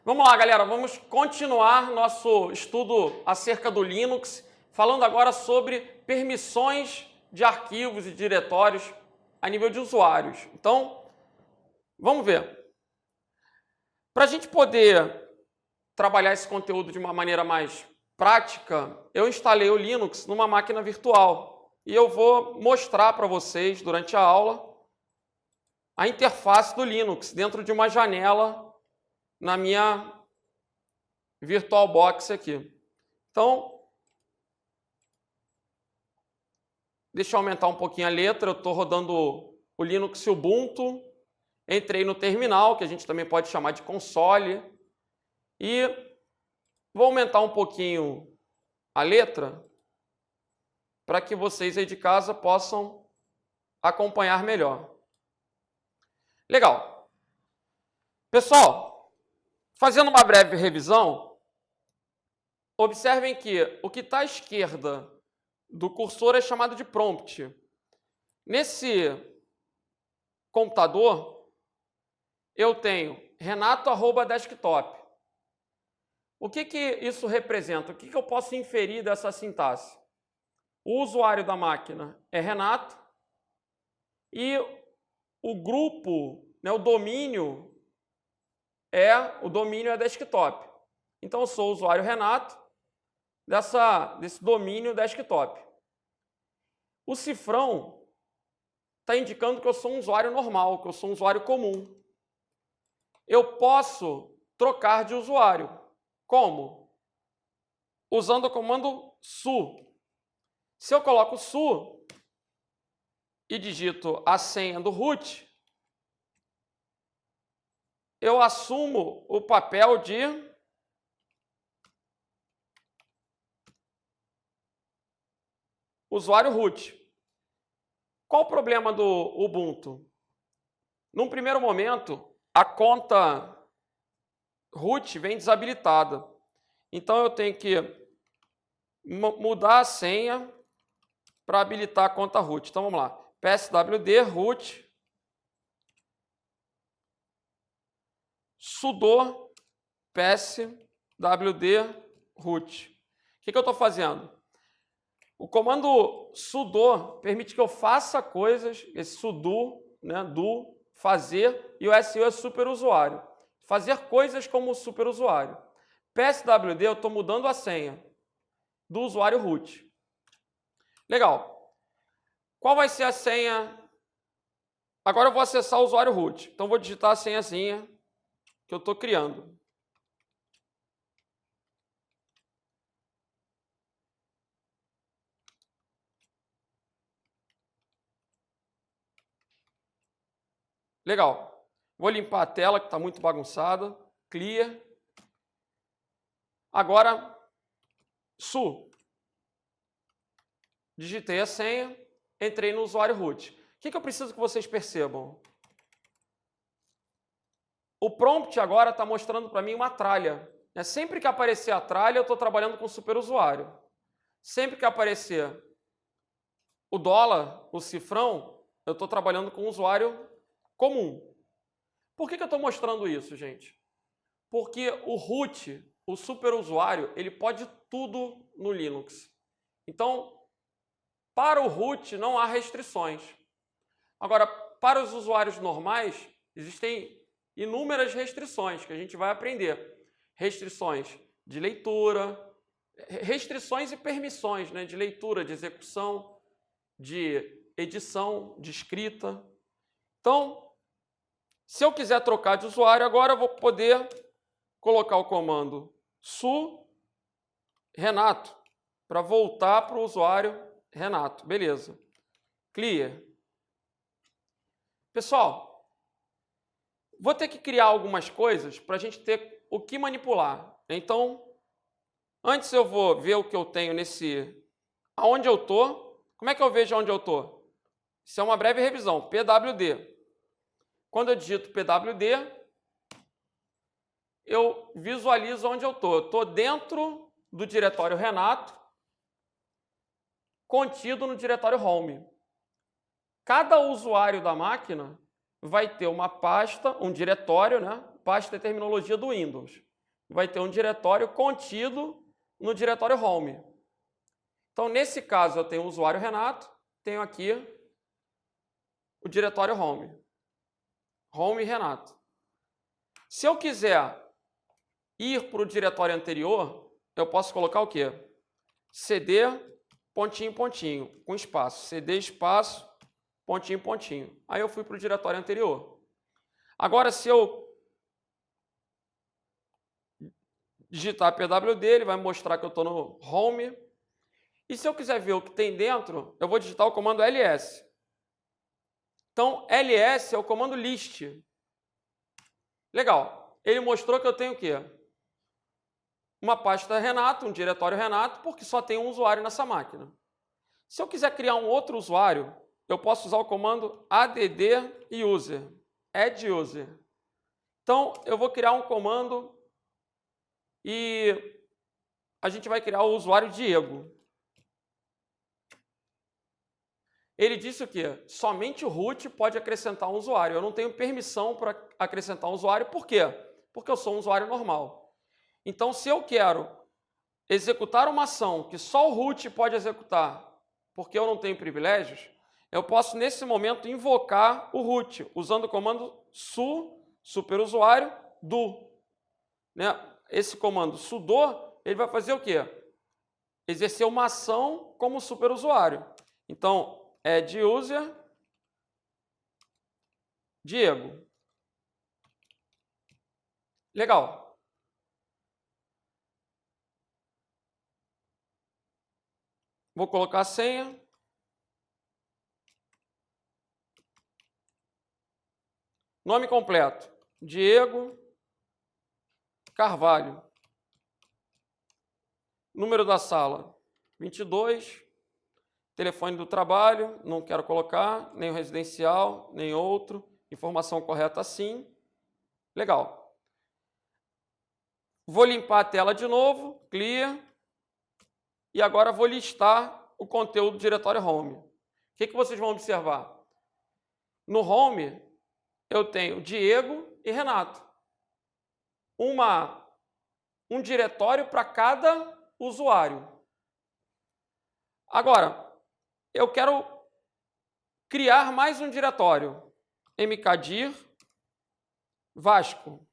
Vamos lá, galera, vamos continuar nosso estudo acerca do Linux, falando agora sobre permissões de arquivos e diretórios a nível de usuários. Então, vamos ver. Para a gente poder trabalhar esse conteúdo de uma maneira mais prática, eu instalei o Linux numa máquina virtual e eu vou mostrar para vocês, durante a aula, a interface do Linux dentro de uma janela na minha VirtualBox aqui. Então, deixa eu aumentar um pouquinho a letra. Eu estou rodando o Linux Ubuntu. Entrei no terminal, que a gente também pode chamar de console. E vou aumentar um pouquinho a letra para que vocês aí de casa possam acompanhar melhor. Legal. Pessoal, fazendo uma breve revisão, observem que o que está à esquerda do cursor é chamado de prompt. Nesse computador, eu tenho renato@desktop. O que isso representa? O que eu posso inferir dessa sintaxe? O usuário da máquina é Renato e o grupo, o domínio é desktop. Então, eu sou o usuário Renato desse domínio desktop. O cifrão está indicando que eu sou um usuário normal, que eu sou um usuário comum. Eu posso trocar de usuário. Como? Usando o comando su. Se eu coloco su e digito a senha do root, eu assumo o papel de usuário root. Qual o problema do Ubuntu? Num primeiro momento, a conta root vem desabilitada. Então, eu tenho que mudar a senha para habilitar a conta root. Então, vamos lá. pswd root sudo pswd root. O que eu estou fazendo? O comando sudo permite que eu faça coisas, esse sudo, do, fazer, e o su é superusuário. Fazer coisas como superusuário. pswd, eu estou mudando a senha do usuário root. Legal. Qual vai ser a senha? Agora eu vou acessar o usuário root. Então, vou digitar a senhazinha que eu estou criando. Legal. Vou limpar a tela, que está muito bagunçada. Clear. Agora, su. Digitei a senha, entrei no usuário root. O que eu preciso que vocês percebam? O prompt agora está mostrando para mim uma tralha. Sempre que aparecer a tralha, eu estou trabalhando com superusuário. Sempre que aparecer o dólar, o cifrão, eu estou trabalhando com usuário comum. Por que eu estou mostrando isso, gente? Porque o root, o superusuário, ele pode tudo no Linux. Então, para o root não há restrições. Agora, para os usuários normais, existem inúmeras restrições que a gente vai aprender. Restrições de leitura, restrições e permissões, de leitura, de execução, de edição, de escrita. Então, se eu quiser trocar de usuário, agora eu vou poder colocar o comando su Renato para voltar para o usuário Renato. Beleza. Clear. Pessoal, vou ter que criar algumas coisas para a gente ter o que manipular. Então, antes eu vou ver o que eu tenho aonde eu estou. Como é que eu vejo onde eu estou? Isso é uma breve revisão. pwd. Quando eu digito pwd, eu visualizo onde eu estou. Eu estou dentro do diretório Renato, contido no diretório home. Cada usuário da máquina vai ter uma pasta, um diretório, pasta de terminologia do Windows. vai ter um diretório contido no diretório home. Então, nesse caso, eu tenho o usuário Renato, tenho aqui o diretório home. Home Renato. Se eu quiser ir para o diretório anterior, eu posso colocar o quê? CD, pontinho, pontinho, com espaço. CD, espaço, pontinho, pontinho. Aí eu fui para o diretório anterior. Agora, se eu digitar pwd, ele vai mostrar que eu estou no home. E se eu quiser ver o que tem dentro, eu vou digitar o comando ls. Então, ls é o comando list. Legal. Ele mostrou que eu tenho o quê? Uma pasta Renato, um diretório Renato, porque só tem um usuário nessa máquina. Se eu quiser criar um outro usuário, eu posso usar o comando add user, add user. Então, eu vou criar um comando e a gente vai criar o usuário Diego. Ele disse o quê? Somente o root pode acrescentar um usuário. Eu não tenho permissão para acrescentar um usuário. Por quê? Porque eu sou um usuário normal. Então, se eu quero executar uma ação que só o root pode executar, porque eu não tenho privilégios, eu posso, nesse momento, invocar o root, usando o comando superusuário do. Né? Esse comando sudo, ele vai fazer o quê? Exercer uma ação como superusuário. Então, add user Diego. Legal. Vou colocar a senha. Nome completo: Diego Carvalho. Número da sala: 22. Telefone do trabalho, não quero colocar, nem o residencial, nem outro. Informação correta sim. Legal. Vou limpar a tela de novo, clear. E agora vou listar o conteúdo do diretório home. O que vocês vão observar? No home, eu tenho Diego e Renato. Um diretório para cada usuário. Agora, eu quero criar mais um diretório. mkdir Vasco.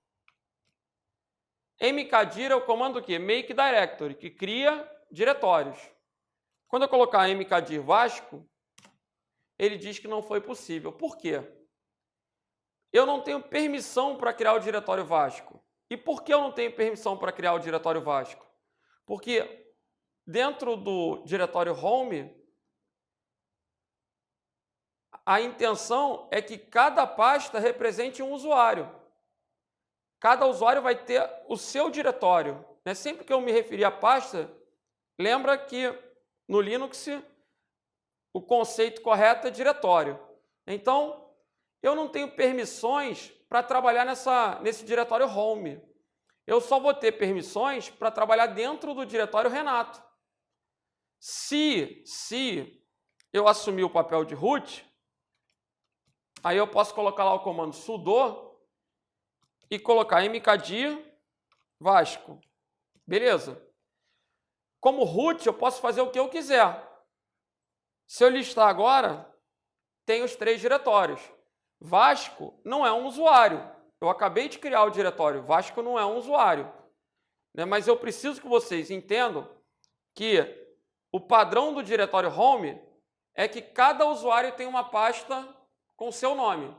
mkdir é o comando que? Make directory, que cria diretórios. Quando eu colocar mkdir Vasco, ele diz que não foi possível. Por quê? Eu não tenho permissão para criar o diretório Vasco. E por que eu não tenho permissão para criar o diretório Vasco? Porque dentro do diretório home, a intenção é que cada pasta represente um usuário. Cada usuário vai ter o seu diretório. Sempre que eu me referir à pasta, lembra que no Linux o conceito correto é diretório. Então, eu não tenho permissões para trabalhar nesse diretório home. Eu só vou ter permissões para trabalhar dentro do diretório Renato. Se eu assumir o papel de root, aí eu posso colocar lá o comando sudo e colocar mkdir Vasco. Beleza? Como root, eu posso fazer o que eu quiser. Se eu listar agora, tem os 3 diretórios. Vasco não é um usuário. Eu acabei de criar o diretório. Vasco não é um usuário. Mas eu preciso que vocês entendam que o padrão do diretório home é que cada usuário tem uma pasta com seu nome.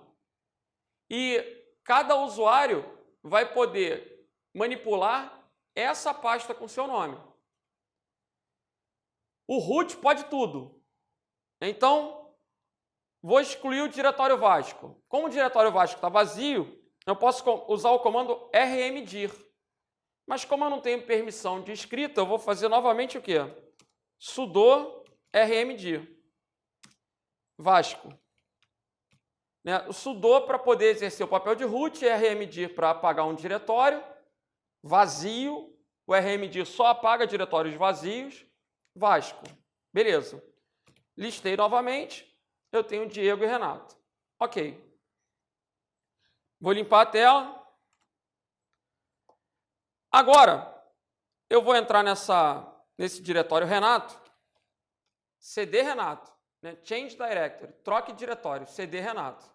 E cada usuário vai poder manipular essa pasta com seu nome. O root pode tudo. Então, vou excluir o diretório Vasco. Como o diretório Vasco está vazio, eu posso usar o comando rmdir. Mas como eu não tenho permissão de escrita, eu vou fazer novamente o quê? Sudo rmdir Vasco. O sudo para poder exercer o papel de root, rmdir para apagar um diretório vazio, o rmdir só apaga diretórios vazios, Vasco. Beleza. Listei novamente, eu tenho Diego e Renato. Ok. Vou limpar a tela. Agora, eu vou entrar nesse diretório Renato, cd Renato, né? Change Directory, troque de diretório, cd Renato.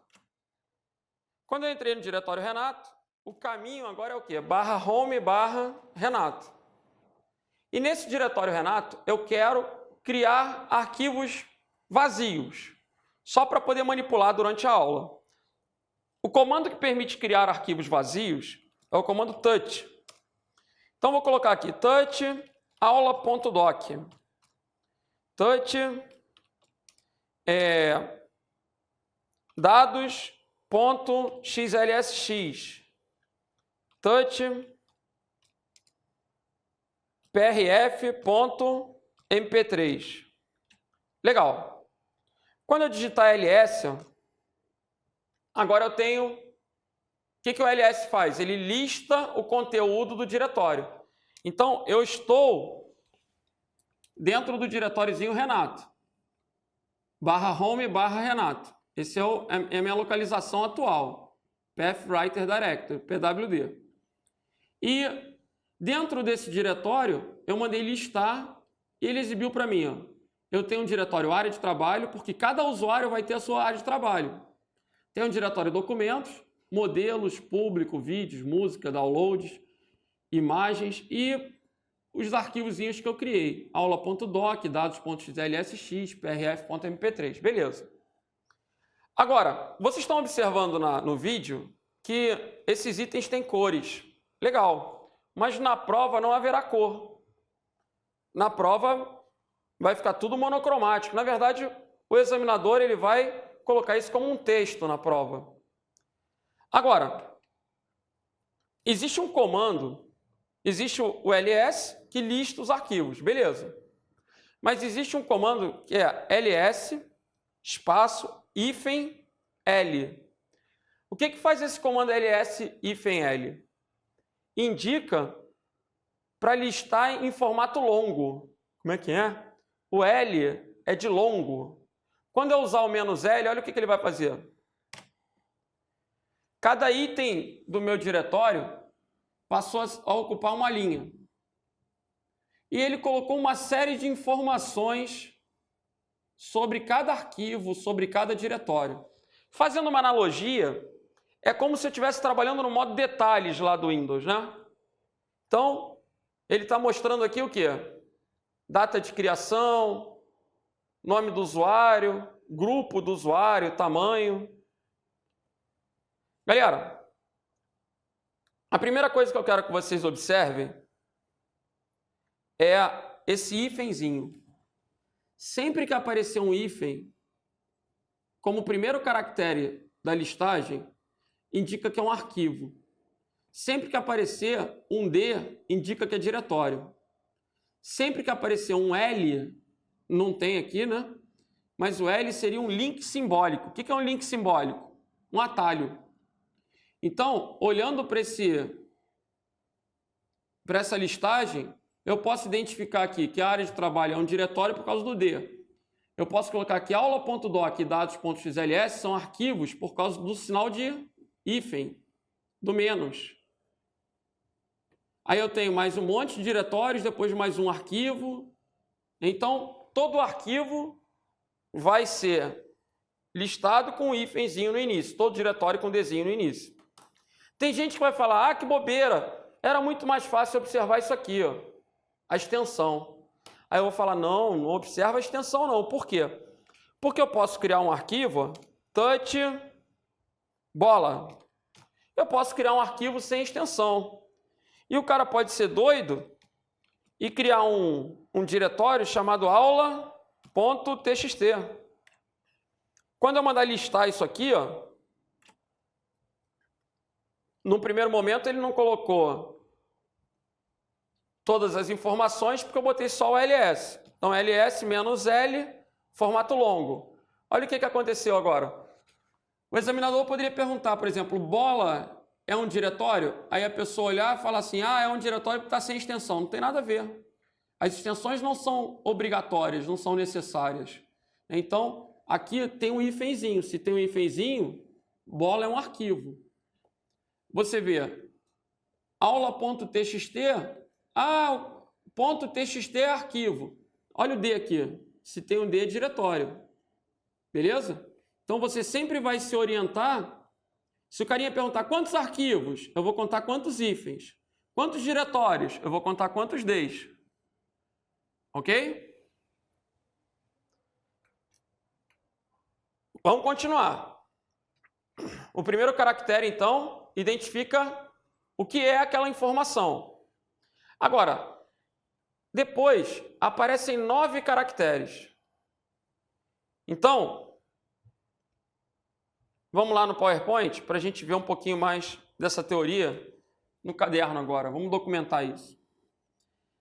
Quando eu entrei no diretório Renato, o caminho agora é o quê? /home /Renato. E nesse diretório Renato, eu quero criar arquivos vazios, só para poder manipular durante a aula. O comando que permite criar arquivos vazios é o comando touch. Então, vou colocar aqui touch aula.doc. Touch dados.xlsx. Touch prf.mp3. Legal. Quando eu digitar ls, agora eu tenho... O que o ls faz? Ele lista o conteúdo do diretório. Então, eu estou dentro do diretóriozinho Renato. /home /Renato. Esse é a minha localização atual. Pathwriter Directory, PWD. E dentro desse diretório, eu mandei listar e ele exibiu para mim. Ó, eu tenho um diretório área de trabalho, porque cada usuário vai ter a sua área de trabalho. Tem um diretório documentos, modelos, público, vídeos, música, downloads, imagens e os arquivozinhos que eu criei. Aula.doc, dados.xlsx, prf.mp3. Beleza. Agora, vocês estão observando no vídeo que esses itens têm cores. Legal. Mas na prova não haverá cor. Na prova vai ficar tudo monocromático. Na verdade, o examinador ele vai colocar isso como um texto na prova. Agora, existe um comando, existe o ls que lista os arquivos, beleza. Mas existe um comando que é ls -l. O que faz esse comando ls-l? Indica para listar em formato longo. Como é que é? O L é de longo. Quando eu usar o "-l", olha o que ele vai fazer. Cada item do meu diretório passou a ocupar uma linha. E ele colocou uma série de informações sobre cada arquivo, sobre cada diretório. Fazendo uma analogia, é como se eu estivesse trabalhando no modo detalhes lá do Windows, né? Então, ele está mostrando aqui o quê? Data de criação, nome do usuário, grupo do usuário, tamanho. Galera, a primeira coisa que eu quero que vocês observem é esse hífenzinho. Sempre que aparecer um hífen, como primeiro caractere da listagem, indica que é um arquivo. Sempre que aparecer um D, indica que é diretório. Sempre que aparecer um L, não tem aqui, né? Mas o L seria um link simbólico. O que é um link simbólico? Um atalho. Então, olhando para essa listagem, eu posso identificar aqui que a área de trabalho é um diretório por causa do D. Eu posso colocar aqui aula.doc e dados.xls são arquivos por causa do sinal de hífen, do menos. Aí eu tenho mais um monte de diretórios, depois mais um arquivo. Então, todo arquivo vai ser listado com um hífenzinho no início, todo diretório com Dzinho no início. Tem gente que vai falar, ah, que bobeira, era muito mais fácil observar isso aqui, ó, a extensão. Aí eu vou falar, não observa a extensão não. Por quê? Porque eu posso criar um arquivo, ó, touch, bola. Eu posso criar um arquivo sem extensão. E o cara pode ser doido e criar um diretório chamado aula.txt. Quando eu mandar listar isso aqui, ó, no primeiro momento ele não colocou todas as informações porque eu botei só o ls. Então, ls-l, formato longo. Olha o que aconteceu agora. O examinador poderia perguntar, por exemplo, bola é um diretório? Aí a pessoa olhar e falar assim, ah, é um diretório que está sem extensão. Não tem nada a ver. As extensões não são obrigatórias, não são necessárias. Então, aqui tem um hífenzinho. Se tem um hífenzinho, bola é um arquivo. Você vê, aula.txt, ponto .txt é arquivo. Olha o D aqui, se tem um D é diretório. Beleza? Então você sempre vai se orientar. Se o carinha perguntar quantos arquivos, eu vou contar quantos hífens. Quantos diretórios, eu vou contar quantos Ds. Ok? Vamos continuar. O primeiro caractere, então, identifica o que é aquela informação. Agora, depois aparecem 9 caracteres. Então, vamos lá no PowerPoint para a gente ver um pouquinho mais dessa teoria no caderno agora. Vamos documentar isso.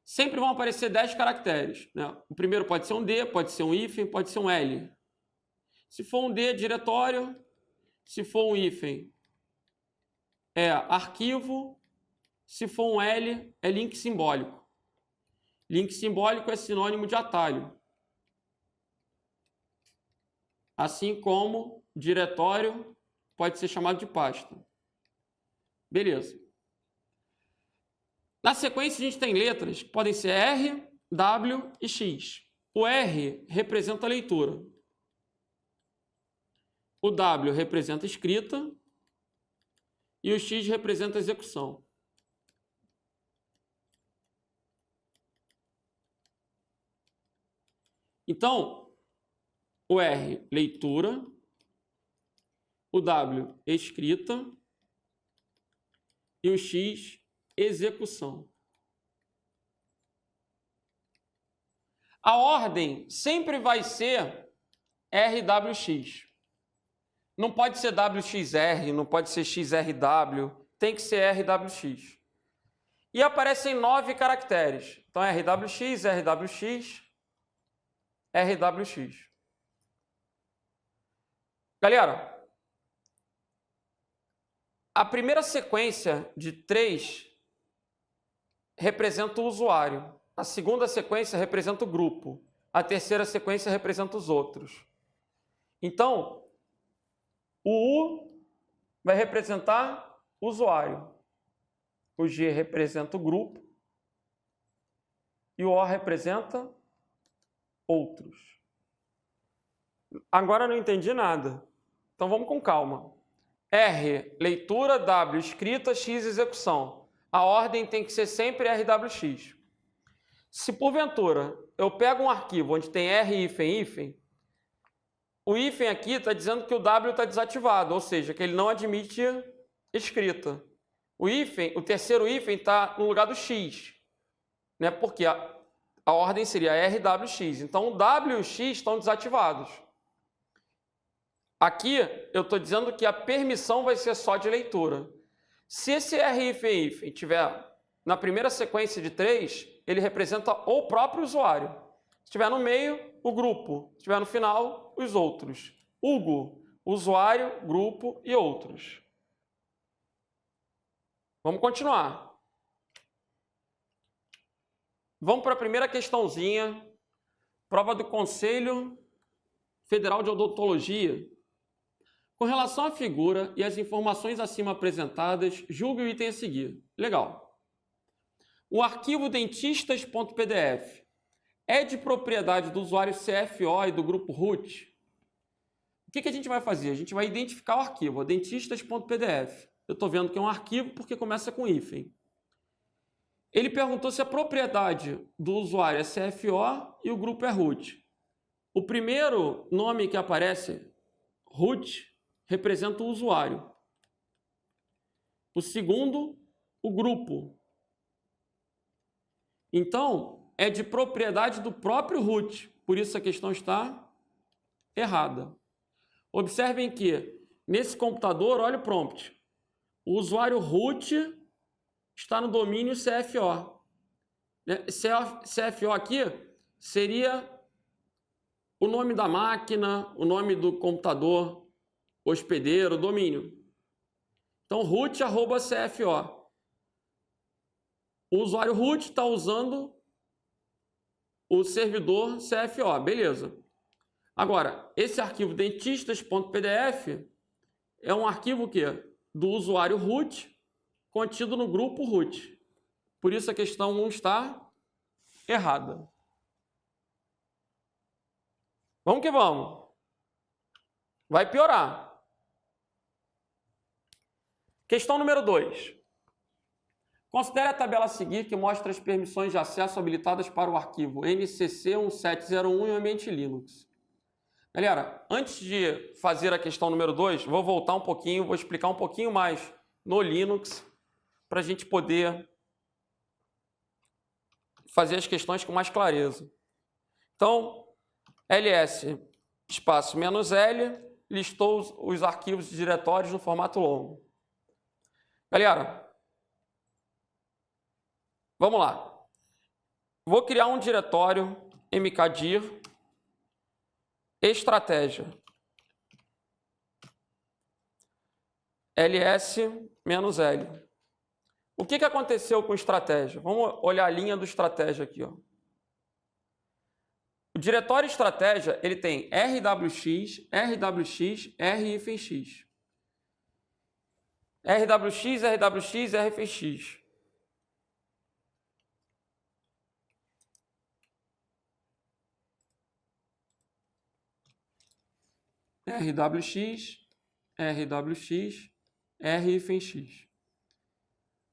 Sempre vão aparecer 10 caracteres, né? O primeiro pode ser um D, pode ser um hífen, pode ser um L. Se for um D, diretório. Se for um hífen, é arquivo. Se for um L, é link simbólico. Link simbólico é sinônimo de atalho. Assim como diretório pode ser chamado de pasta. Beleza. Na sequência, a gente tem letras que podem ser R, W e X. O R representa a leitura. O W representa a escrita. E o X representa a execução. Então, o R, leitura. O W, escrita. E o X, execução. A ordem sempre vai ser RWX. Não pode ser WXR, não pode ser XRW, tem que ser RWX. E aparecem 9 caracteres. Então, RWX, RWX, RWX. Galera, a primeira sequência de 3 representa o usuário. A segunda sequência representa o grupo. A terceira sequência representa os outros. Então, o U vai representar o usuário. O G representa o grupo. E o O representa outros. Agora não entendi nada. Então vamos com calma. R, leitura, W, escrita, X, execução. A ordem tem que ser sempre RWX. Se porventura eu pego um arquivo onde tem R, hífen, o hífen aqui está dizendo que o W está desativado, ou seja, que ele não admite escrita. O terceiro hífen está no lugar do X, né? Porque a ordem seria RWX. Então o W e o X estão desativados. Aqui eu estou dizendo que a permissão vai ser só de leitura. Se esse R hífen estiver na primeira sequência de 3, ele representa o próprio usuário. Se estiver no meio, o grupo. Se estiver no final, os outros. Hugo, usuário, grupo e outros. Vamos continuar. Vamos para a primeira questãozinha. Prova do Conselho Federal de Odontologia. Com relação à figura e às informações acima apresentadas, julgue o item a seguir. Legal. O arquivo dentistas.pdf é de propriedade do usuário CFO e do grupo root? O que a gente vai fazer? A gente vai identificar o arquivo, dentistas.pdf. Eu estou vendo que é um arquivo porque começa com hífen. Ele perguntou se a propriedade do usuário é CFO e o grupo é root. O primeiro nome que aparece, root, representa o usuário. O segundo, o grupo. Então, é de propriedade do próprio root. Por isso a questão está errada. Observem que, nesse computador, olha o prompt. O usuário root está no domínio CFO. CFO aqui seria o nome da máquina, o nome do computador, hospedeiro, domínio. Então, root@CFO. O usuário root está usando o servidor CFO, beleza. Agora, esse arquivo dentistas.pdf é um arquivo que do usuário root contido no grupo root. Por isso a questão 1 está errada. Vamos que vamos. Vai piorar. Questão número 2. Considere a tabela a seguir que mostra as permissões de acesso habilitadas para o arquivo NCC1701 em ambiente Linux. Galera, antes de fazer a questão número 2, vou voltar um pouquinho, vou explicar um pouquinho mais no Linux para a gente poder fazer as questões com mais clareza. Então, ls espaço "-l" listou os arquivos e diretórios no formato longo. Galera, vamos lá. Vou criar um diretório mkdir estratégia ls-l. O que aconteceu com estratégia? Vamos olhar a linha do estratégia aqui, ó. O diretório estratégia, ele tem rwx, rwx, r-x. rwx, rwx, r-x. rwx, rwx, r-x.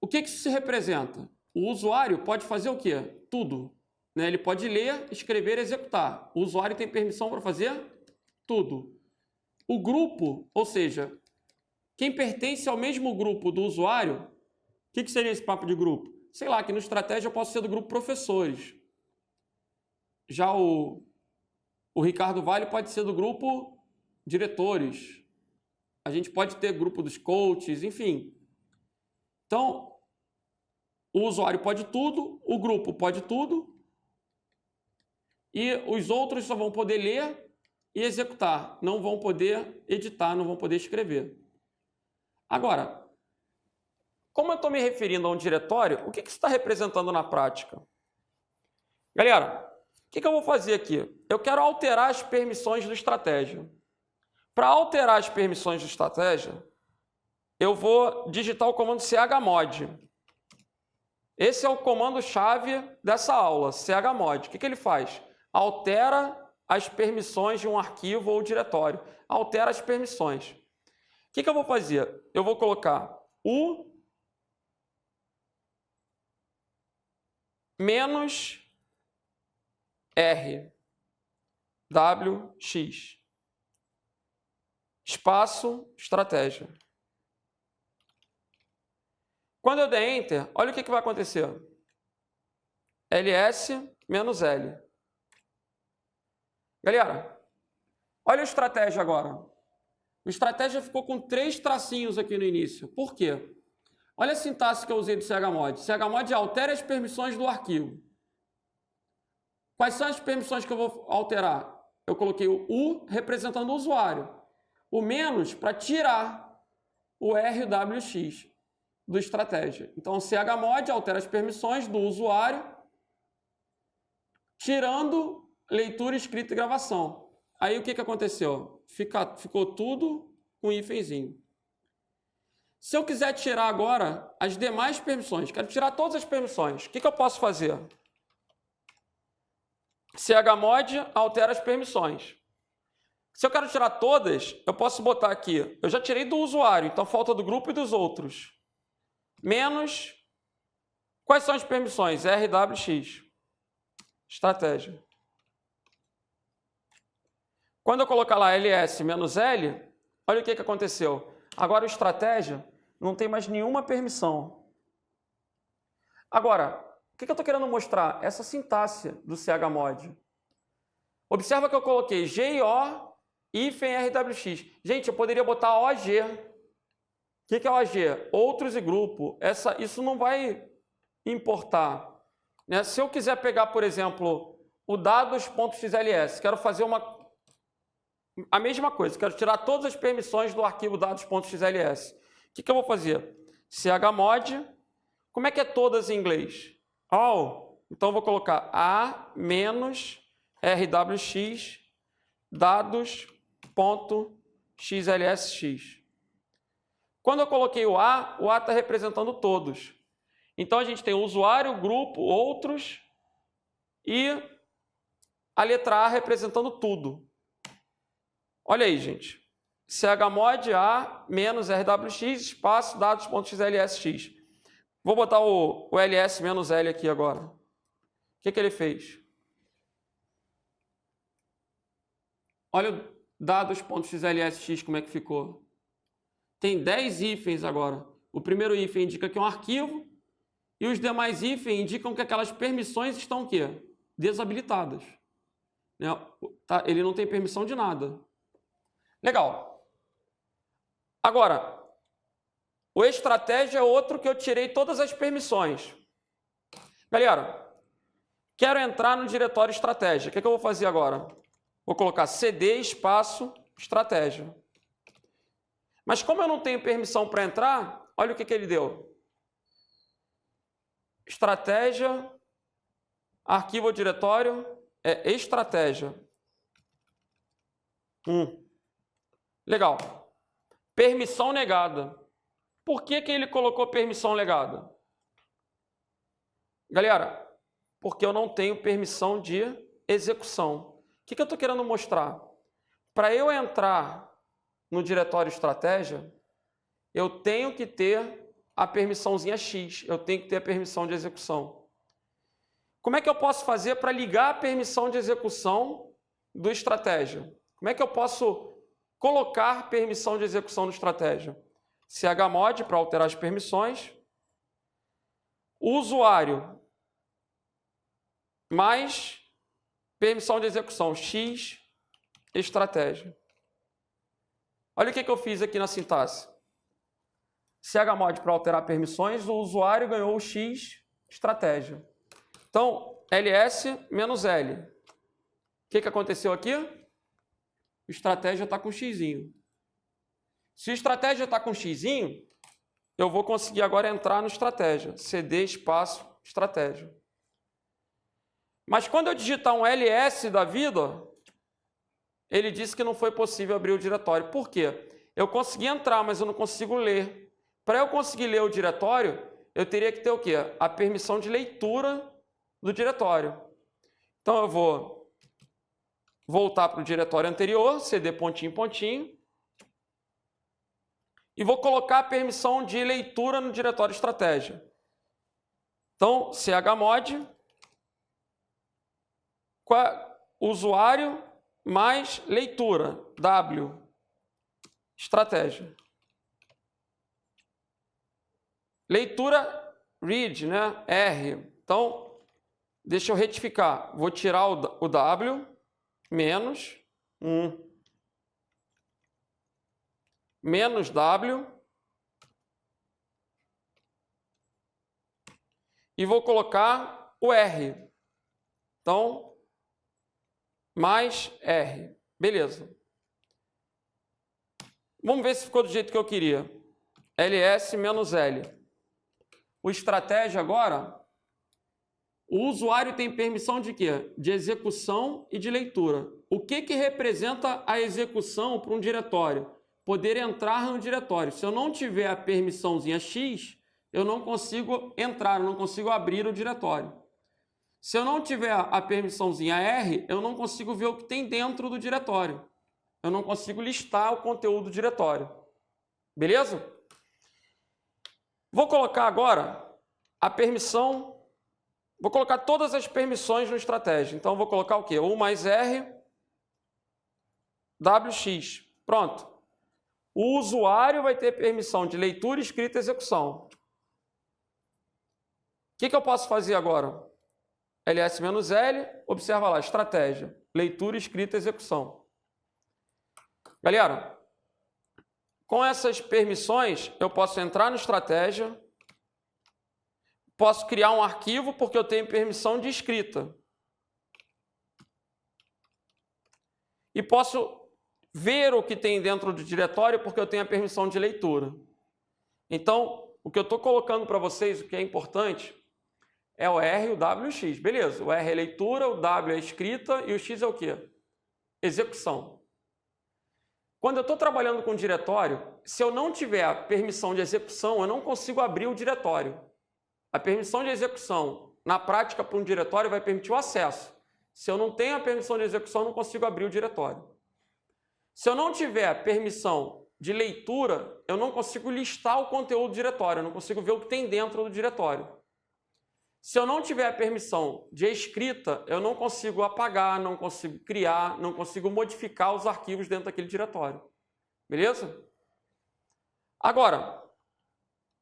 O que isso se representa? O usuário pode fazer o quê? Tudo. Né? Ele pode ler, escrever, executar. O usuário tem permissão para fazer tudo. O grupo, ou seja, quem pertence ao mesmo grupo do usuário, o que seria esse papo de grupo? Sei lá, que no estratégia eu posso ser do grupo professores. Já o Ricardo Vale pode ser do grupo diretores. A gente pode ter grupo dos coaches, enfim. Então, o usuário pode tudo, o grupo pode tudo, e os outros só vão poder ler e executar, não vão poder editar, não vão poder escrever. Agora, como eu estou me referindo a um diretório, o que isso está representando na prática? Galera, o que eu vou fazer aqui? Eu quero alterar as permissões do estratégia. Para alterar as permissões do estratégia, eu vou digitar o comando chmod. Esse é o comando-chave dessa aula, chmod. O que ele faz? Altera as permissões de um arquivo ou diretório. Altera as permissões. O que eu vou fazer? Eu vou colocar u menos r wx espaço estratégia. Quando eu der Enter, olha o que vai acontecer. ls-l. Galera, olha a estratégia agora. O estratégia ficou com 3 tracinhos aqui no início. Por quê? Olha a sintaxe que eu usei do chmod. Chmod altera as permissões do arquivo. Quais são as permissões que eu vou alterar? Eu coloquei o U representando o usuário. O menos para tirar o RWX do estratégia. Então, o chmod altera as permissões do usuário, tirando leitura, escrita e gravação. Aí, o que aconteceu? Ficou tudo com hífenzinho. Se eu quiser tirar agora as demais permissões, quero tirar todas as permissões, o que eu posso fazer? Chmod altera as permissões. Se eu quero tirar todas, eu posso botar aqui, eu já tirei do usuário, então falta do grupo e dos outros. Menos, quais são as permissões? RWX. Estratégia. Quando eu colocar lá ls-l, olha o que aconteceu. Agora o estratégia não tem mais nenhuma permissão. Agora, o que eu estou querendo mostrar? Essa sintaxe do chmod. Observa que eu coloquei GO-RWX. Gente, eu poderia botar OG. O que é OG? Outros e grupo. Isso não vai importar. Né? Se eu quiser pegar, por exemplo, o dados.xls, quero fazer a mesma coisa, quero tirar todas as permissões do arquivo dados.xls. O que eu vou fazer? Chmod, como é que é todas em inglês? All. Então, eu vou colocar a menos rwx dados.xlsx. Quando eu coloquei o A está representando todos. Então, a gente tem o usuário, grupo, outros e a letra A representando tudo. Olha aí, gente. chmod A menos RWX, espaço, dados.xlsx. Vou botar o ls menos L aqui agora. O que ele fez? Olha o dados.xlsx como é que ficou. Tem 10 hífens agora. O primeiro hífen indica que é um arquivo e os demais hífens indicam que aquelas permissões estão o quê? Desabilitadas. Ele não tem permissão de nada. Legal. Agora, o estratégia é outro que eu tirei todas as permissões. Galera, quero entrar no diretório estratégia. O que eu vou fazer agora? Vou colocar cd espaço estratégia. Mas como eu não tenho permissão para entrar, olha o que ele deu. Estratégia, arquivo ou diretório, é estratégia. Legal. Permissão negada. Por que ele colocou permissão negada? Galera, porque eu não tenho permissão de execução. O que eu estou querendo mostrar? Para eu entrar no diretório estratégia, eu tenho que ter a permissãozinha X, eu tenho que ter a permissão de execução. Como é que eu posso fazer para ligar a permissão de execução do estratégia? Como é que eu posso colocar permissão de execução no estratégia? chmod para alterar as permissões, o usuário mais permissão de execução X estratégia. Olha o que eu fiz aqui na sintaxe. chmod para alterar permissões, o usuário ganhou o X estratégia. Então, ls menos L. O que aconteceu aqui? O estratégia está com Xzinho. Se o estratégia está com Xzinho, eu vou conseguir agora entrar no estratégia. cd espaço estratégia. Mas quando eu digitar um ls da vida, ele disse que não foi possível abrir o diretório. Por quê? Eu consegui entrar, mas eu não consigo ler. Para eu conseguir ler o diretório, eu teria que ter o quê? A permissão de leitura do diretório. Então, eu vou voltar para o diretório anterior, cd pontinho, pontinho, e vou colocar a permissão de leitura no diretório estratégia. Então, chmod, usuário mais leitura, w, estratégia. Leitura, read, né? R. Então, deixa eu retificar. Vou tirar o w, menos 1. Menos w. E vou colocar o R. Então, mais R. Beleza. Vamos ver se ficou do jeito que eu queria. ls menos L. O estratégia agora, o usuário tem permissão de quê? De execução e de leitura. O que representa a execução para um diretório? Poder entrar no diretório. Se eu não tiver a permissãozinha X, eu não consigo entrar, eu não consigo abrir o diretório. Se eu não tiver a permissãozinha R, eu não consigo ver o que tem dentro do diretório. Eu não consigo listar o conteúdo do diretório. Beleza? Vou colocar agora a permissão, vou colocar todas as permissões no estratégia. Então, vou colocar o quê? U mais R, WX. Pronto. O usuário vai ter permissão de leitura, escrita e execução. O que eu posso fazer agora? ls menos L, observa lá, estratégia, leitura, escrita e execução. Galera, com essas permissões, eu posso entrar no estratégia, posso criar um arquivo porque eu tenho permissão de escrita. E posso ver o que tem dentro do diretório porque eu tenho a permissão de leitura. Então, o que eu estou colocando para vocês, o que é importante, é o R, o W e o X. Beleza, o R é leitura, o W é escrita e o X é o quê? Execução. Quando eu estou trabalhando com diretório, se eu não tiver a permissão de execução, eu não consigo abrir o diretório. A permissão de execução, na prática, para um diretório, vai permitir o acesso. Se eu não tenho a permissão de execução, eu não consigo abrir o diretório. Se eu não tiver permissão de leitura, eu não consigo listar o conteúdo do diretório, eu não consigo ver o que tem dentro do diretório. Se eu não tiver a permissão de escrita, eu não consigo apagar, não consigo criar, não consigo modificar os arquivos dentro daquele diretório. Beleza? Agora,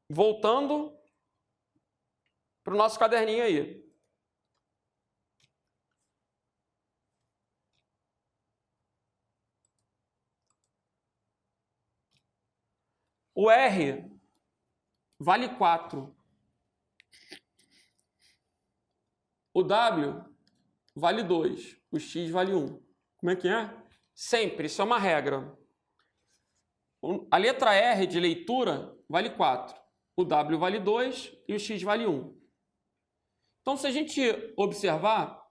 voltando para o nosso caderninho aí. O R vale 4. O W vale 2. O X vale 1. Como é que é? Sempre, isso é uma regra. A letra R de leitura vale 4. O W vale 2 e o X vale 1. Então, se a gente observar,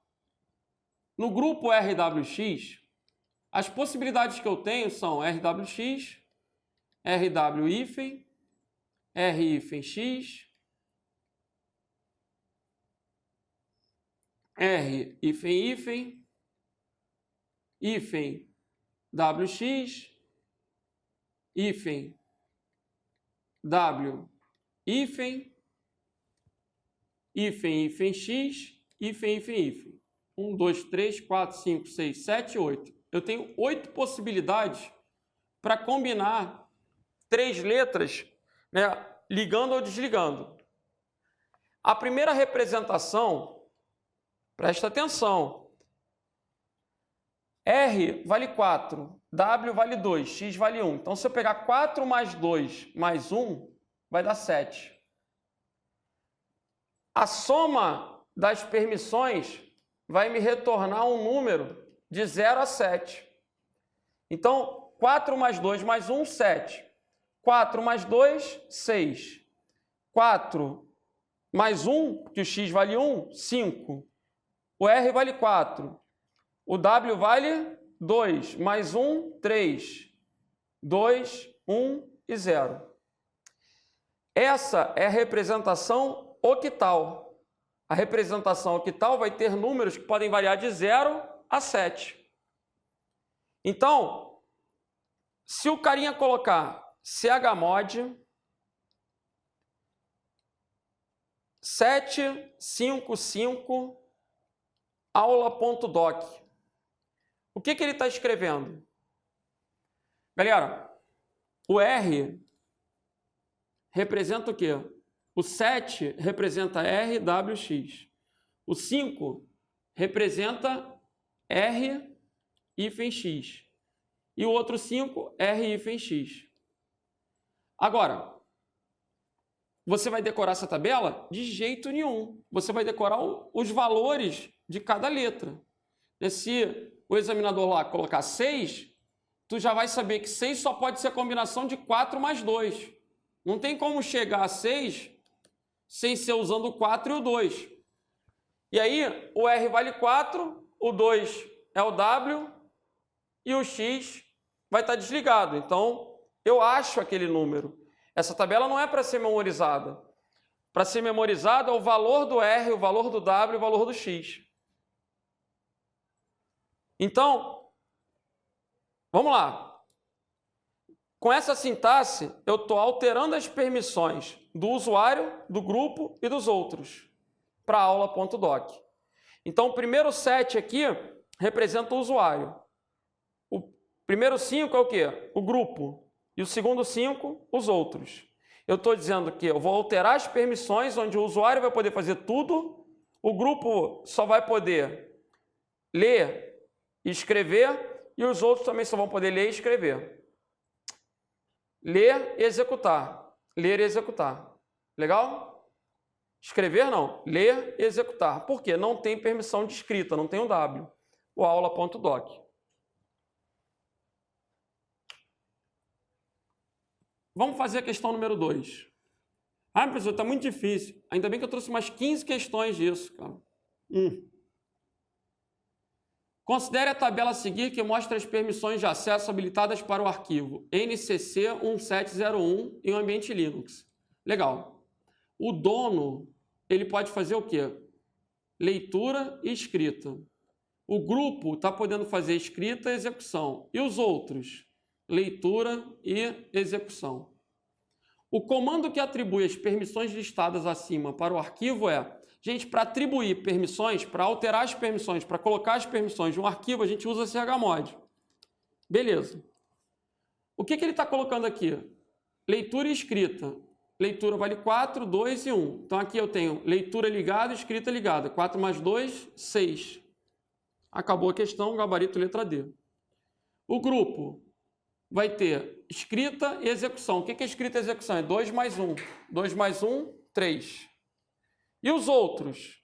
no grupo RWX, as possibilidades que eu tenho são RWX, RW hífen, R hífen X, R hífen hífen, hífen WX, hífen W hífen, hífen hífen X, hífen hífen hífen. 1, 2, 3, 4, 5, 6, 7, 8. Eu tenho 8 possibilidades para combinar 3 letras, né, ligando ou desligando. A primeira representação, presta atenção, R vale 4, W vale 2, X vale 1. Então, se eu pegar 4 mais 2 mais 1, vai dar 7. A soma das permissões vai me retornar um número de 0 a 7. Então, 4 mais 2 mais 1, 7. 4 mais 2, 6. 4 mais 1, que o X vale 1, 5. O R vale 4. O W vale 2. Mais 1, 3. 2, 1 e 0. Essa é a representação octal. A representação octal vai ter números que podem variar de 0 a 7. Então, se o carinha colocar chmod 755 aula.doc, o que ele está escrevendo? Galera, o R representa o quê? O 7 representa R, W, X. O 5 representa R, hífen X. E o outro 5, R, hífen X. Agora, você vai decorar essa tabela? De jeito nenhum. Você vai decorar os valores de cada letra. Se o examinador lá colocar 6, tu já vai saber que 6 só pode ser a combinação de 4 mais 2. Não tem como chegar a 6 sem ser usando o 4 e o 2. E aí, o R vale 4, o 2 é o W e o X vai estar desligado. Então, eu acho aquele número. Essa tabela não é para ser memorizada. Para ser memorizado é o valor do R, o valor do W e o valor do X. Então, vamos lá. Com essa sintaxe, eu estou alterando as permissões do usuário, do grupo e dos outros para aula.doc. Então, o primeiro 7 aqui representa o usuário. O primeiro 5 é o quê? O grupo. E o segundo 5, os outros. Eu estou dizendo que eu vou alterar as permissões, onde o usuário vai poder fazer tudo, o grupo só vai poder ler e escrever, e os outros também só vão poder ler e escrever. Ler e executar. Ler e executar. Legal? Escrever não. Ler e executar. Por quê? Não tem permissão de escrita, não tem o W. O aula.doc. Vamos fazer a questão número 2. Ah, professor, está muito difícil. Ainda bem que eu trouxe umas 15 questões disso, cara. Considere a tabela a seguir que mostra as permissões de acesso habilitadas para o arquivo NCC 1701 em um ambiente Linux. Legal. O dono, ele pode fazer o quê? Leitura e escrita. O grupo está podendo fazer escrita e execução. E os outros? Leitura e execução. O comando que atribui as permissões listadas acima para o arquivo é... Gente, para atribuir permissões, para alterar as permissões, para colocar as permissões de um arquivo, a gente usa chmod. Beleza. O que ele está colocando aqui? Leitura e escrita. Leitura vale 4, 2 e 1. Então aqui eu tenho leitura ligada e escrita ligada. 4 mais 2, 6. Acabou a questão, gabarito letra D. O grupo vai ter escrita e execução. O que é escrita e execução? É 2 mais 1. 2 mais 1, 3. E os outros?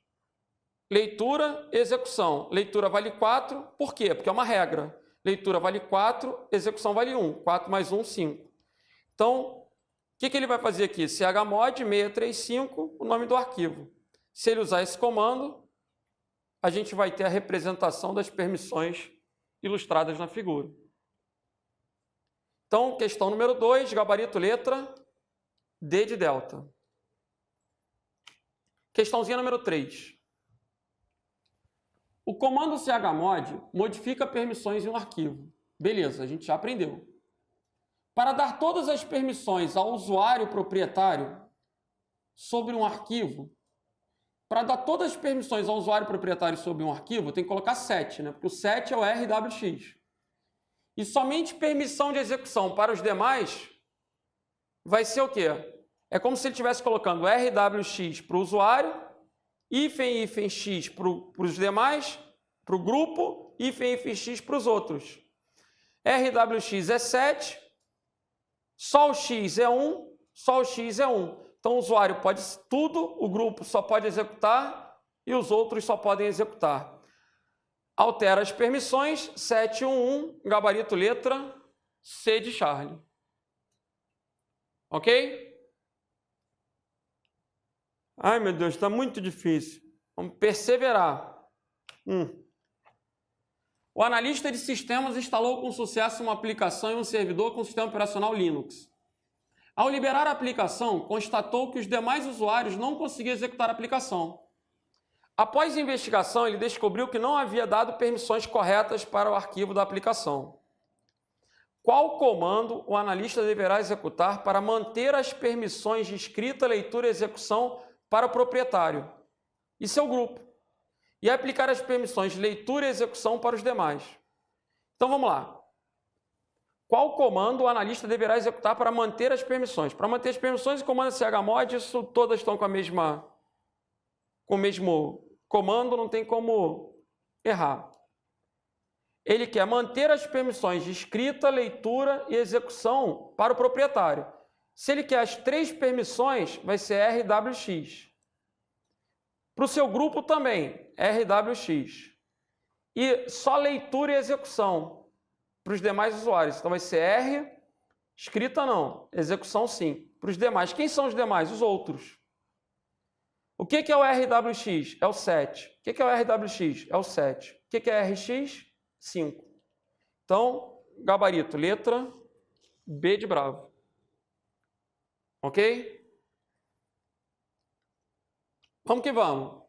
Leitura e execução. Leitura vale 4. Por quê? Porque é uma regra. Leitura vale 4, execução vale 1. 4 mais 1, 5. Então, o que ele vai fazer aqui? chmod 635, o nome do arquivo. Se ele usar esse comando, a gente vai ter a representação das permissões ilustradas na figura. Então, questão número 2, gabarito letra D de delta. Questãozinha número 3. O comando chmod modifica permissões em um arquivo. Beleza, a gente já aprendeu. Para dar todas as permissões ao usuário proprietário sobre um arquivo, para dar todas as permissões ao usuário proprietário sobre um arquivo, tem que colocar 7, né? Porque o 7 é o RWX. E somente permissão de execução para os demais vai ser o quê? É como se ele estivesse colocando RWX para o usuário, -x para os demais, para o grupo, -x para os outros. RWX é 7, só o x é 1, só o x é 1. Então o usuário pode tudo, o grupo só pode executar e os outros só podem executar. Altera as permissões, 711, gabarito letra C de Charlie. Ok? Ai, meu Deus, está muito difícil. Vamos perseverar. O analista de sistemas instalou com sucesso uma aplicação em um servidor com sistema operacional Linux. Ao liberar a aplicação, constatou que os demais usuários não conseguiam executar a aplicação. Após a investigação, ele descobriu que não havia dado permissões corretas para o arquivo da aplicação. Qual comando o analista deverá executar para manter as permissões de escrita, leitura e execução para o proprietário e seu grupo, e aplicar as permissões de leitura e execução para os demais? Então vamos lá. Qual comando o analista deverá executar para manter as permissões? Para manter as permissões, o comando chmod, isso todas estão com o mesmo comando, não tem como errar. Ele quer manter as permissões de escrita, leitura e execução para o proprietário. Se ele quer as 3 permissões, vai ser RWX. Para o seu grupo também, RWX. E só leitura e execução para os demais usuários. Então vai ser R, escrita não, execução sim. Para os demais. Quem são os demais? Os outros. O que é o RWX? É o 7. O que é o RWX? É o 7. O que é RX? 5. Então, gabarito, letra B de bravo. Ok? Vamos que vamos.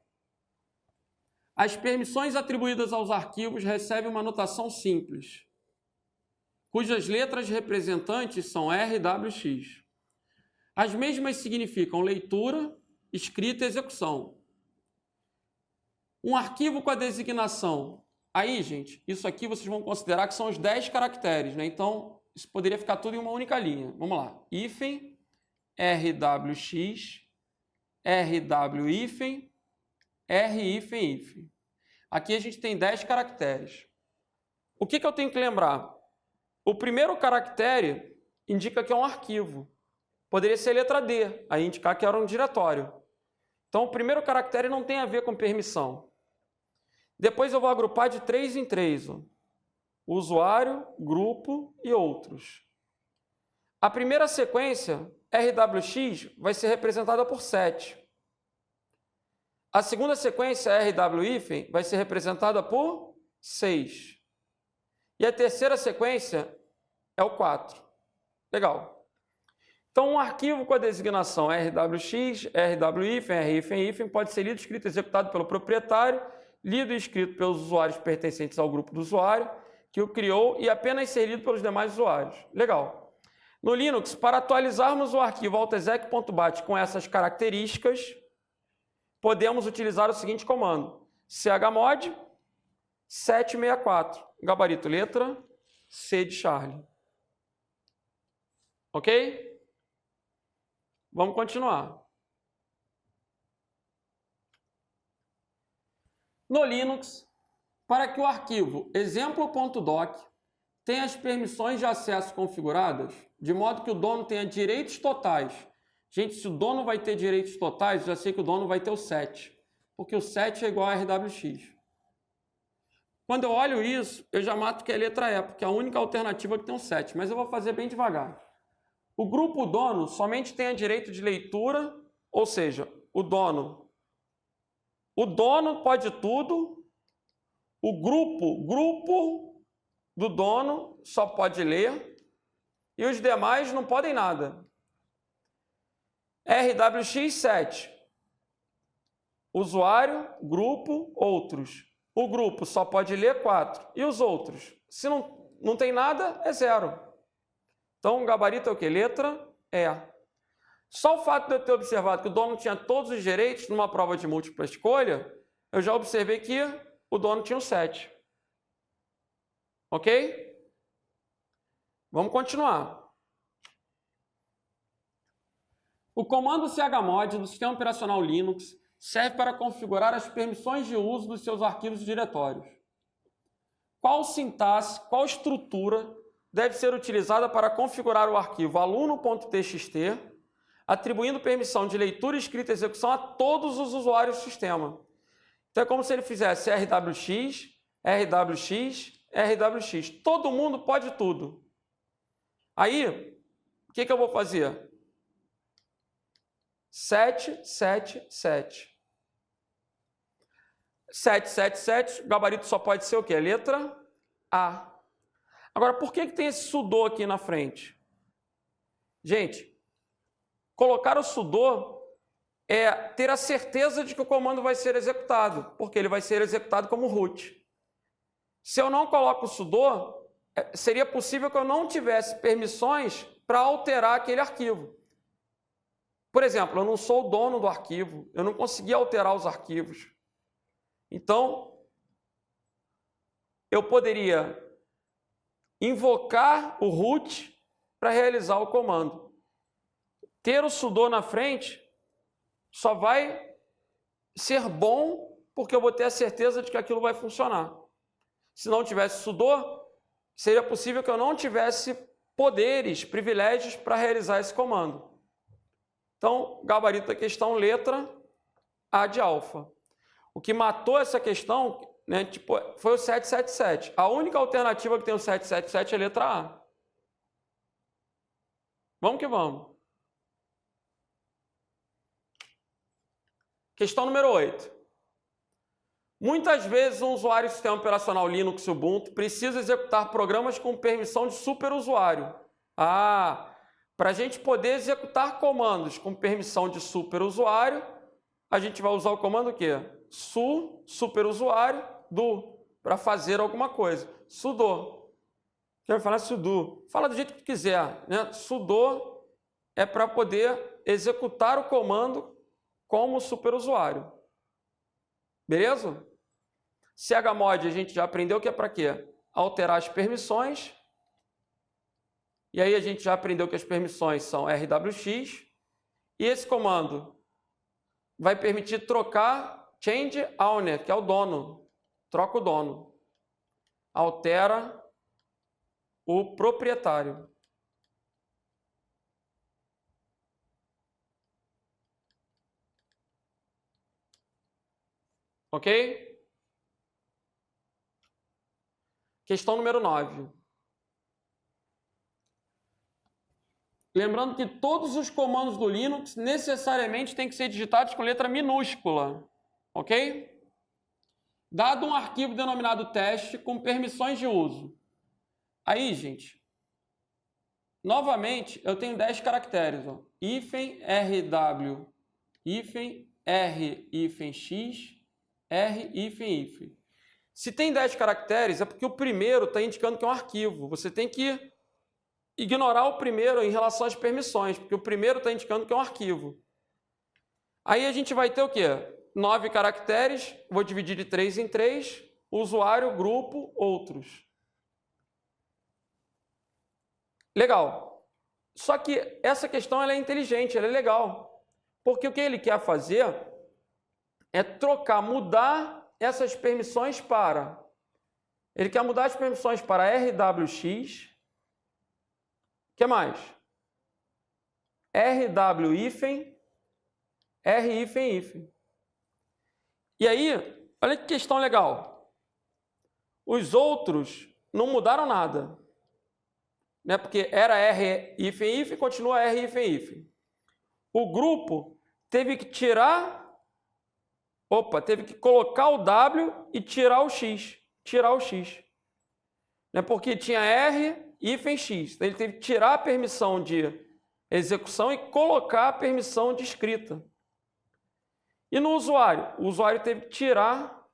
As permissões atribuídas aos arquivos recebem uma notação simples, cujas letras representantes são RWX. As mesmas significam leitura, escrita e execução. Um arquivo com a designação... Aí, gente, isso aqui vocês vão considerar que são os 10 caracteres, né? Então, isso poderia ficar tudo em uma única linha. Vamos lá. Hífen, RWX, RW hífen, R hífen hífen. Aqui a gente tem 10 caracteres. O que eu tenho que lembrar? O primeiro caractere indica que é um arquivo. Poderia ser letra D, aí indicar que era um diretório. Então, o primeiro caractere não tem a ver com permissão. Depois eu vou agrupar de 3 em 3. Ó. Usuário, grupo e outros. A primeira sequência, RWX, vai ser representada por 7. A segunda sequência, RW hífen, vai ser representada por 6. E a terceira sequência é o 4. Legal. Então, um arquivo com a designação rwx, rwhífen pode ser lido, escrito e executado pelo proprietário, lido e escrito pelos usuários pertencentes ao grupo do usuário que o criou e apenas ser lido pelos demais usuários. Legal. No Linux, para atualizarmos o arquivo autoexec.bat com essas características, podemos utilizar o seguinte comando: chmod 764, gabarito letra C de Charlie. Ok? Vamos continuar. No Linux, para que o arquivo exemplo.doc tenha as permissões de acesso configuradas, de modo que o dono tenha direitos totais. Gente, se o dono vai ter direitos totais, já sei que o dono vai ter o 7, porque o 7 é igual a RWX. Quando eu olho isso, eu já mato que é letra E, porque é a única alternativa que tem um 7, mas eu vou fazer bem devagar. O grupo dono somente tem direito de leitura, ou seja, o dono pode tudo, o grupo do dono só pode ler e os demais não podem nada. RWX7, usuário, grupo, outros. O grupo só pode ler 4 e os outros, se não tem nada, é 0. Então, o gabarito é o quê? Letra E. Só o fato de eu ter observado que o dono tinha todos os direitos numa prova de múltipla escolha, eu já observei que o dono tinha o 7. Ok? Vamos continuar. O comando chmod do sistema operacional Linux serve para configurar as permissões de uso dos seus arquivos e diretórios. Qual sintaxe, qual estrutura deve ser utilizada para configurar o arquivo aluno.txt, atribuindo permissão de leitura, escrita e execução a todos os usuários do sistema? Então é como se ele fizesse RWX, RWX. Todo mundo pode tudo. Aí, o que eu vou fazer? 777. 777, o gabarito só pode ser o quê? Letra A. Agora, por que tem esse sudo aqui na frente? Gente, colocar o sudo é ter a certeza de que o comando vai ser executado, porque ele vai ser executado como root. Se eu não coloco o sudo, seria possível que eu não tivesse permissões para alterar aquele arquivo. Por exemplo, eu não sou o dono do arquivo, eu não consegui alterar os arquivos. Então, eu poderia invocar o root para realizar o comando. Ter o sudo na frente só vai ser bom porque eu vou ter a certeza de que aquilo vai funcionar. Se não tivesse sudo, seria possível que eu não tivesse poderes, privilégios para realizar esse comando. Então, gabarito da questão, letra A de alfa. O que matou essa questão, né, foi o 777. A única alternativa que tem o 777 é a letra A. Vamos que vamos. Questão número 8. Muitas vezes um usuário do sistema operacional Linux Ubuntu precisa executar programas com permissão de superusuário. Para a gente poder executar comandos com permissão de superusuário, a gente vai usar o comando o quê? Superusuário do, para fazer alguma coisa. Sudo. Quero falar sudo. Fala do jeito que quiser, né? Sudo é para poder executar o comando como superusuário. Beleza? Chmod a gente já aprendeu que é para quê? Alterar as permissões. E aí a gente já aprendeu que as permissões são RWX. E esse comando vai permitir trocar change owner, que é o dono. Troca o dono. Altera o proprietário. Ok? Questão número 9. Lembrando que todos os comandos do Linux necessariamente têm que ser digitados com letra minúscula. Ok? Dado um arquivo denominado teste com permissões de uso. Aí, gente, novamente, eu tenho 10 caracteres. Ó. -rw, -r, -x, r, Se tem 10 caracteres, é porque o primeiro está indicando que é um arquivo. Você tem que ignorar o primeiro em relação às permissões, porque o primeiro está indicando que é um arquivo. Aí a gente vai ter o quê? 9 caracteres, vou dividir de 3 em 3, usuário, grupo, outros. Legal. Só que essa questão ela é inteligente, ela é legal. Porque o que ele quer fazer é trocar, mudar essas permissões para... Ele quer mudar as permissões para RWX. O que mais? RW hífen, R hífen hífen. E aí, olha que questão legal. Os outros não mudaram nada. Né? Porque era R hífen hífen, continua R hífen hífen. O grupo teve que tirar... teve que colocar o W e tirar o X. Tirar o X. Né? Porque tinha R hífen X. Então, ele teve que tirar a permissão de execução e colocar a permissão de escrita. E no usuário? O usuário teve que tirar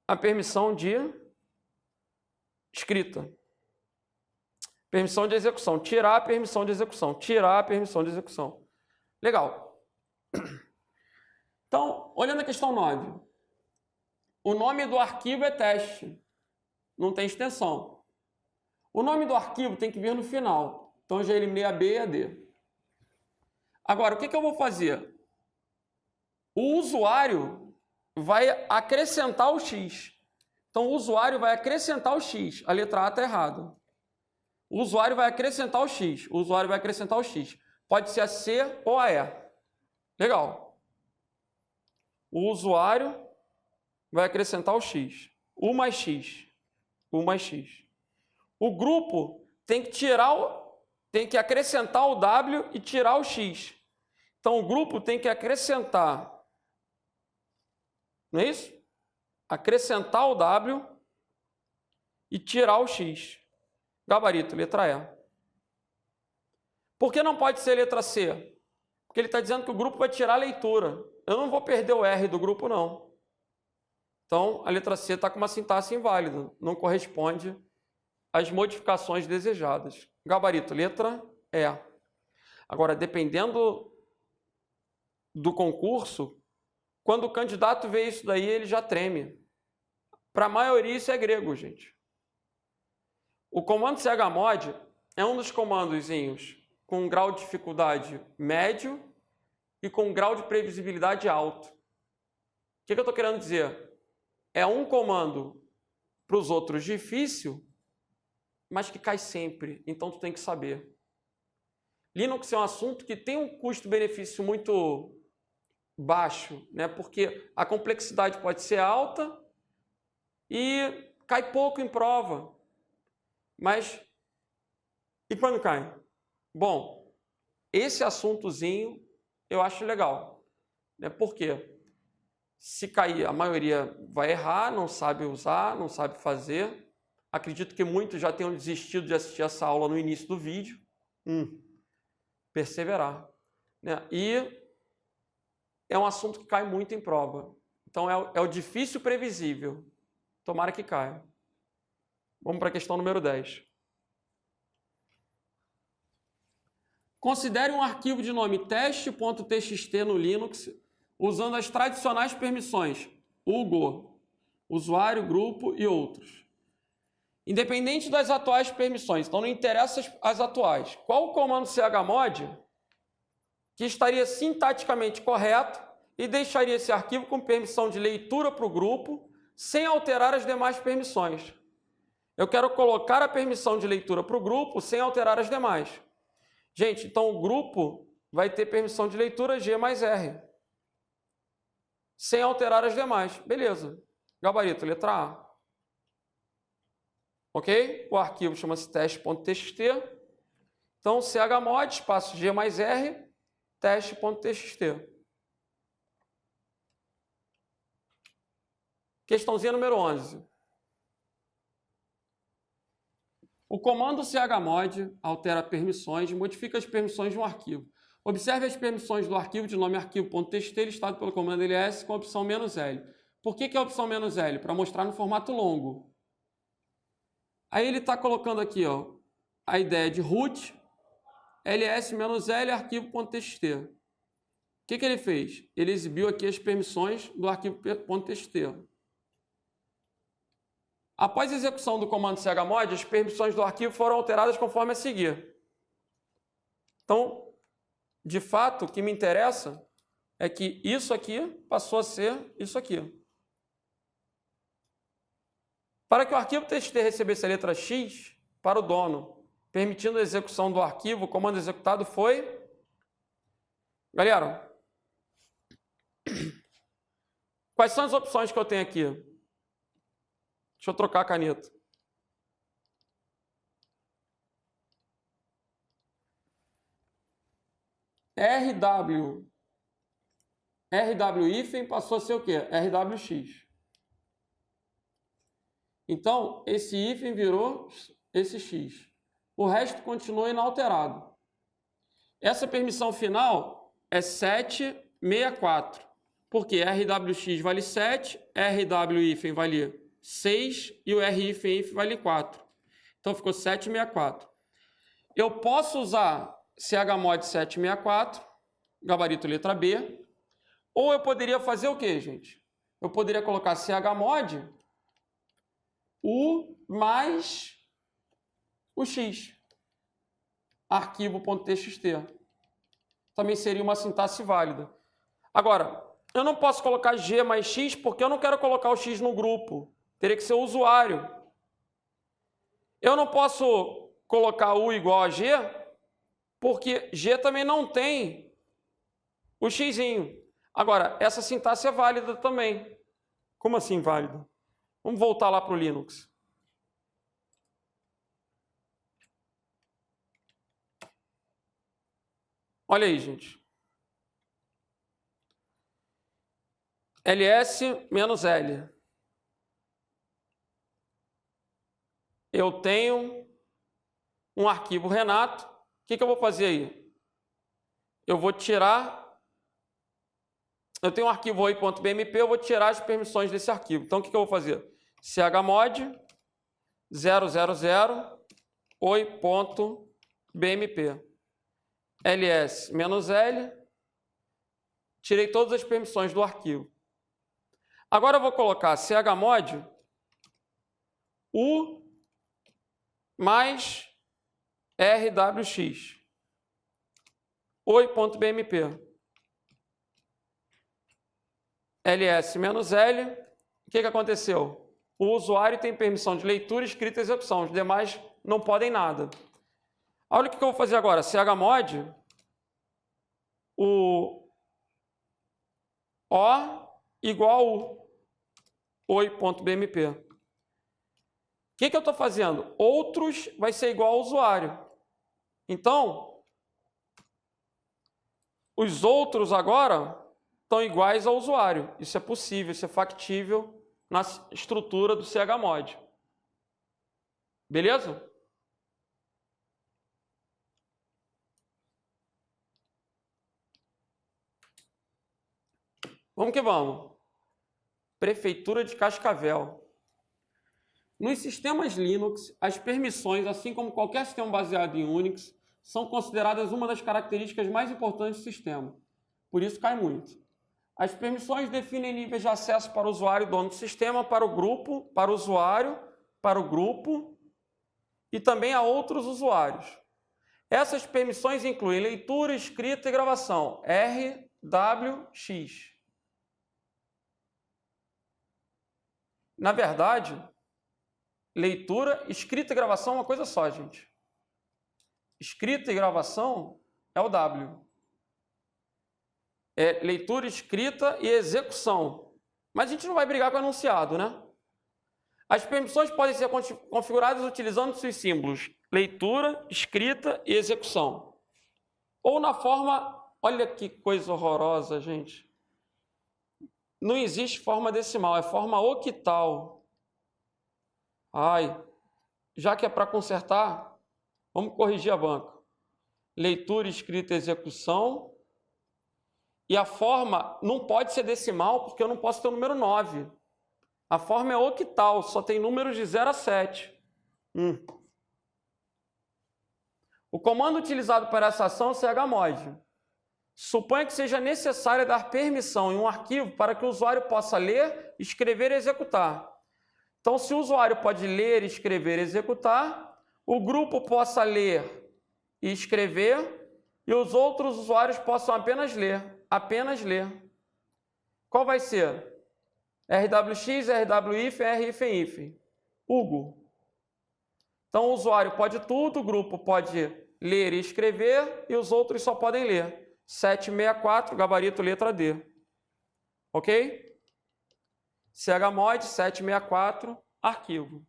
a permissão de escrita. Permissão de execução. Tirar a permissão de execução. Tirar a permissão de execução. Legal. Então, olhando a questão 9. O nome do arquivo é teste. Não tem extensão. O nome do arquivo tem que vir no final. Então, eu já eliminei a B e a D. Agora, o que eu vou fazer? O usuário vai acrescentar o X. Então, o usuário vai acrescentar o X. A letra A está errada. O usuário vai acrescentar o X. O usuário vai acrescentar o X. Pode ser a C ou a E. Legal. O usuário vai acrescentar o X. U mais X. U mais X. O grupo tem que acrescentar o W e tirar o X. Então, o grupo tem que acrescentar... Não é isso? Acrescentar o W e tirar o X. Gabarito, letra E. Por que não pode ser letra C? Porque ele está dizendo que o grupo vai tirar a leitura. Eu não vou perder o R do grupo, não. Então, a letra C está com uma sintaxe inválida. Não corresponde às modificações desejadas. Gabarito, letra E. Agora, dependendo do concurso, quando o candidato vê isso daí, ele já treme. Para a maioria, isso é grego, gente. O comando chmod é um dos comandozinhos com um grau de dificuldade médio e com um grau de previsibilidade alto. O que eu estou querendo dizer? É um comando para os outros difícil, mas que cai sempre. Então, tu tem que saber. Linux é um assunto que tem um custo-benefício muito baixo, né? Porque a complexidade pode ser alta e cai pouco em prova. Mas, e quando cai? Bom, esse assuntozinho eu acho legal. Né? Por quê? Se cair, a maioria vai errar, não sabe usar, não sabe fazer. Acredito que muitos já tenham desistido de assistir essa aula no início do vídeo. Perseverar. Né? E é um assunto que cai muito em prova. Então, é o difícil previsível. Tomara que caia. Vamos para a questão número 10. Considere um arquivo de nome teste.txt no Linux usando as tradicionais permissões UGO, usuário, grupo e outros. Independente das atuais permissões, então não interessa as atuais. Qual o comando chmod que estaria sintaticamente correto e deixaria esse arquivo com permissão de leitura para o grupo sem alterar as demais permissões? Eu quero colocar a permissão de leitura para o grupo sem alterar as demais. Gente, então o grupo vai ter permissão de leitura G mais R. Sem alterar as demais. Beleza. Gabarito, letra A. Ok? O arquivo chama-se teste.txt. Então, chmod, espaço G mais R, teste.txt. Questãozinha número 11. O comando chmod altera permissões e modifica as permissões de um arquivo. Observe as permissões do arquivo de nome arquivo.txt listado pelo comando ls com a opção "-l". Por que é a opção "-l"? Para mostrar no formato longo. Aí ele está colocando aqui, ó, a ideia de root ls-l arquivo.txt. O que ele fez? Ele exibiu aqui as permissões do arquivo.txt. Após a execução do comando chmod, as permissões do arquivo foram alteradas conforme a seguir. Então, de fato, o que me interessa é que isso aqui passou a ser isso aqui. Para que o arquivo TXT recebesse a letra X para o dono, permitindo a execução do arquivo, o comando executado foi... Galera, quais são as opções que eu tenho aqui? Deixa eu trocar a caneta. RW-hífen passou a ser o quê? RWX. Então, esse hífen virou esse X. O resto continua inalterado. Essa permissão final é 764. Porque RWX vale 7, RW-hífen vale 6 e o R-hífen vale 4. Então, ficou 764. Eu posso usar chmod 764, gabarito letra B, ou eu poderia fazer o quê, gente? Eu poderia colocar chmod U mais o X, arquivo.txt. Também seria uma sintaxe válida. Agora, eu não posso colocar G mais X porque eu não quero colocar o X no grupo. Teria que ser o usuário. Eu não posso colocar U igual a G porque G também não tem o Xzinho. Agora, essa sintaxe é válida também. Como assim válida? Vamos voltar lá para o Linux. Olha aí, gente. ls-l. Eu tenho um arquivo Renato. O que eu vou fazer aí? Eu vou tirar... Eu tenho um arquivo oi.bmp, eu vou tirar as permissões desse arquivo. Então, o que eu vou fazer? Chmod 000 oi.bmp ls-l. Tirei todas as permissões do arquivo. Agora eu vou colocar chmod u mais rwx oi.bmp ls-l. O que aconteceu? O usuário tem permissão de leitura, escrita e execução. Os demais não podem nada. Olha o que eu vou fazer agora. Chmod o igual U oi.bmp. O que eu estou fazendo? Outros vai ser igual ao usuário. Então, os outros agora estão iguais ao usuário. Isso é possível, isso é factível na estrutura do chmod. Beleza? Vamos que vamos. Prefeitura de Cascavel. Nos sistemas Linux, as permissões, assim como qualquer sistema baseado em Unix, são consideradas uma das características mais importantes do sistema. Por isso cai muito. As permissões definem níveis de acesso para o usuário dono do sistema, para o grupo, para o usuário, para o grupo e também a outros usuários. Essas permissões incluem leitura, escrita e gravação, RWX. Na verdade, leitura, escrita e gravação é uma coisa só, gente. Escrita e gravação é o W. É leitura, escrita e execução. Mas a gente não vai brigar com o enunciado, né? As permissões podem ser configuradas utilizando os símbolos leitura, escrita e execução. Ou na forma... Olha que coisa horrorosa, gente. não existe forma decimal, é forma octal. Ai, já que é para consertar, vamos corrigir a banca. Leitura, escrita, execução. E a forma não pode ser decimal, porque eu não posso ter o número 9. A forma é octal, só tem números de 0 a 7. O comando utilizado para essa ação é chmod. Suponha que seja necessário dar permissão em um arquivo para que o usuário possa ler, escrever e executar. Então, se o usuário pode ler, escrever e executar, o grupo possa ler e escrever e os outros usuários possam apenas ler. Apenas ler. Qual vai ser? RWX, RWIF, RIFENIF. Hugo. Então, o usuário pode tudo, o grupo pode ler e escrever e os outros só podem ler. 764, gabarito letra D. Ok? chmod 764, arquivo.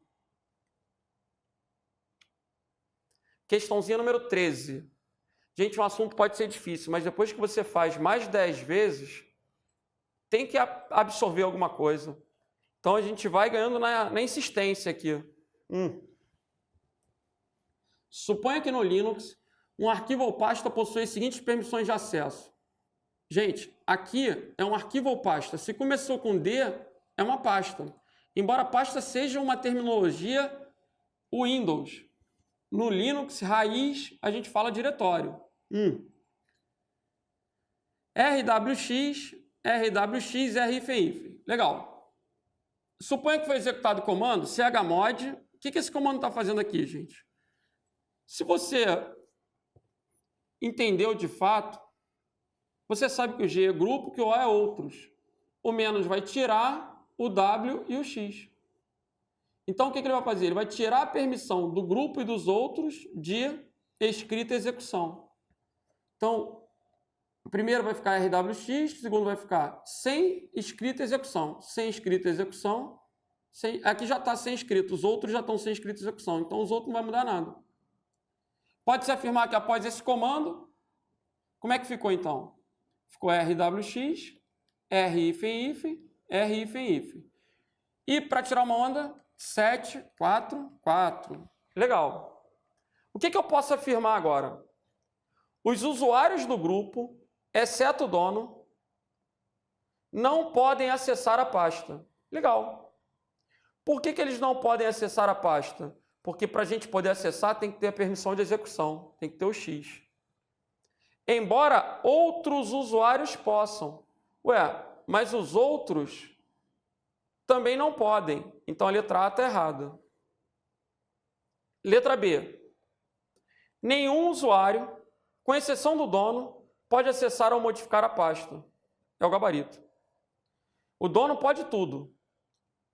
Questãozinha número 13. Gente, um assunto pode ser difícil, mas depois que você faz mais 10 vezes, tem que absorver alguma coisa. Então, a gente vai ganhando na insistência aqui. Suponha que no Linux, um arquivo ou pasta possui as seguintes permissões de acesso. Gente, aqui é um arquivo ou pasta. Se começou com D, é uma pasta. Embora pasta seja uma terminologia Windows. No Linux, raiz, a gente fala diretório. RWX, RWX, RIFENIF. Legal. Suponha que foi executado o comando chmod. O que esse comando está fazendo aqui, gente? Se você entendeu de fato, você sabe que o G é grupo, que o O é outros. O menos vai tirar o W e o X. Então, o que ele vai fazer? Ele vai tirar a permissão do grupo e dos outros de escrita e execução. Então, o primeiro vai ficar RWX, o segundo vai ficar sem escrita e execução. Sem escrita e execução. Aqui já está sem escrito, os outros já estão sem escrita e execução. Então, os outros não vai mudar nada. Pode-se afirmar que após esse comando, como é que ficou então? Ficou RWX, RIFENIF, RIFENIF. E para tirar uma onda, 744. Legal. O que eu posso afirmar agora? Os usuários do grupo, exceto o dono, não podem acessar a pasta. Legal. Por que eles não podem acessar a pasta? Porque para a gente poder acessar tem que ter a permissão de execução, tem que ter o X. Embora outros usuários possam. Mas os outros também não podem. Então a letra A está errada. Letra B. Nenhum usuário, com exceção do dono, pode acessar ou modificar a pasta. É o gabarito. O dono pode tudo.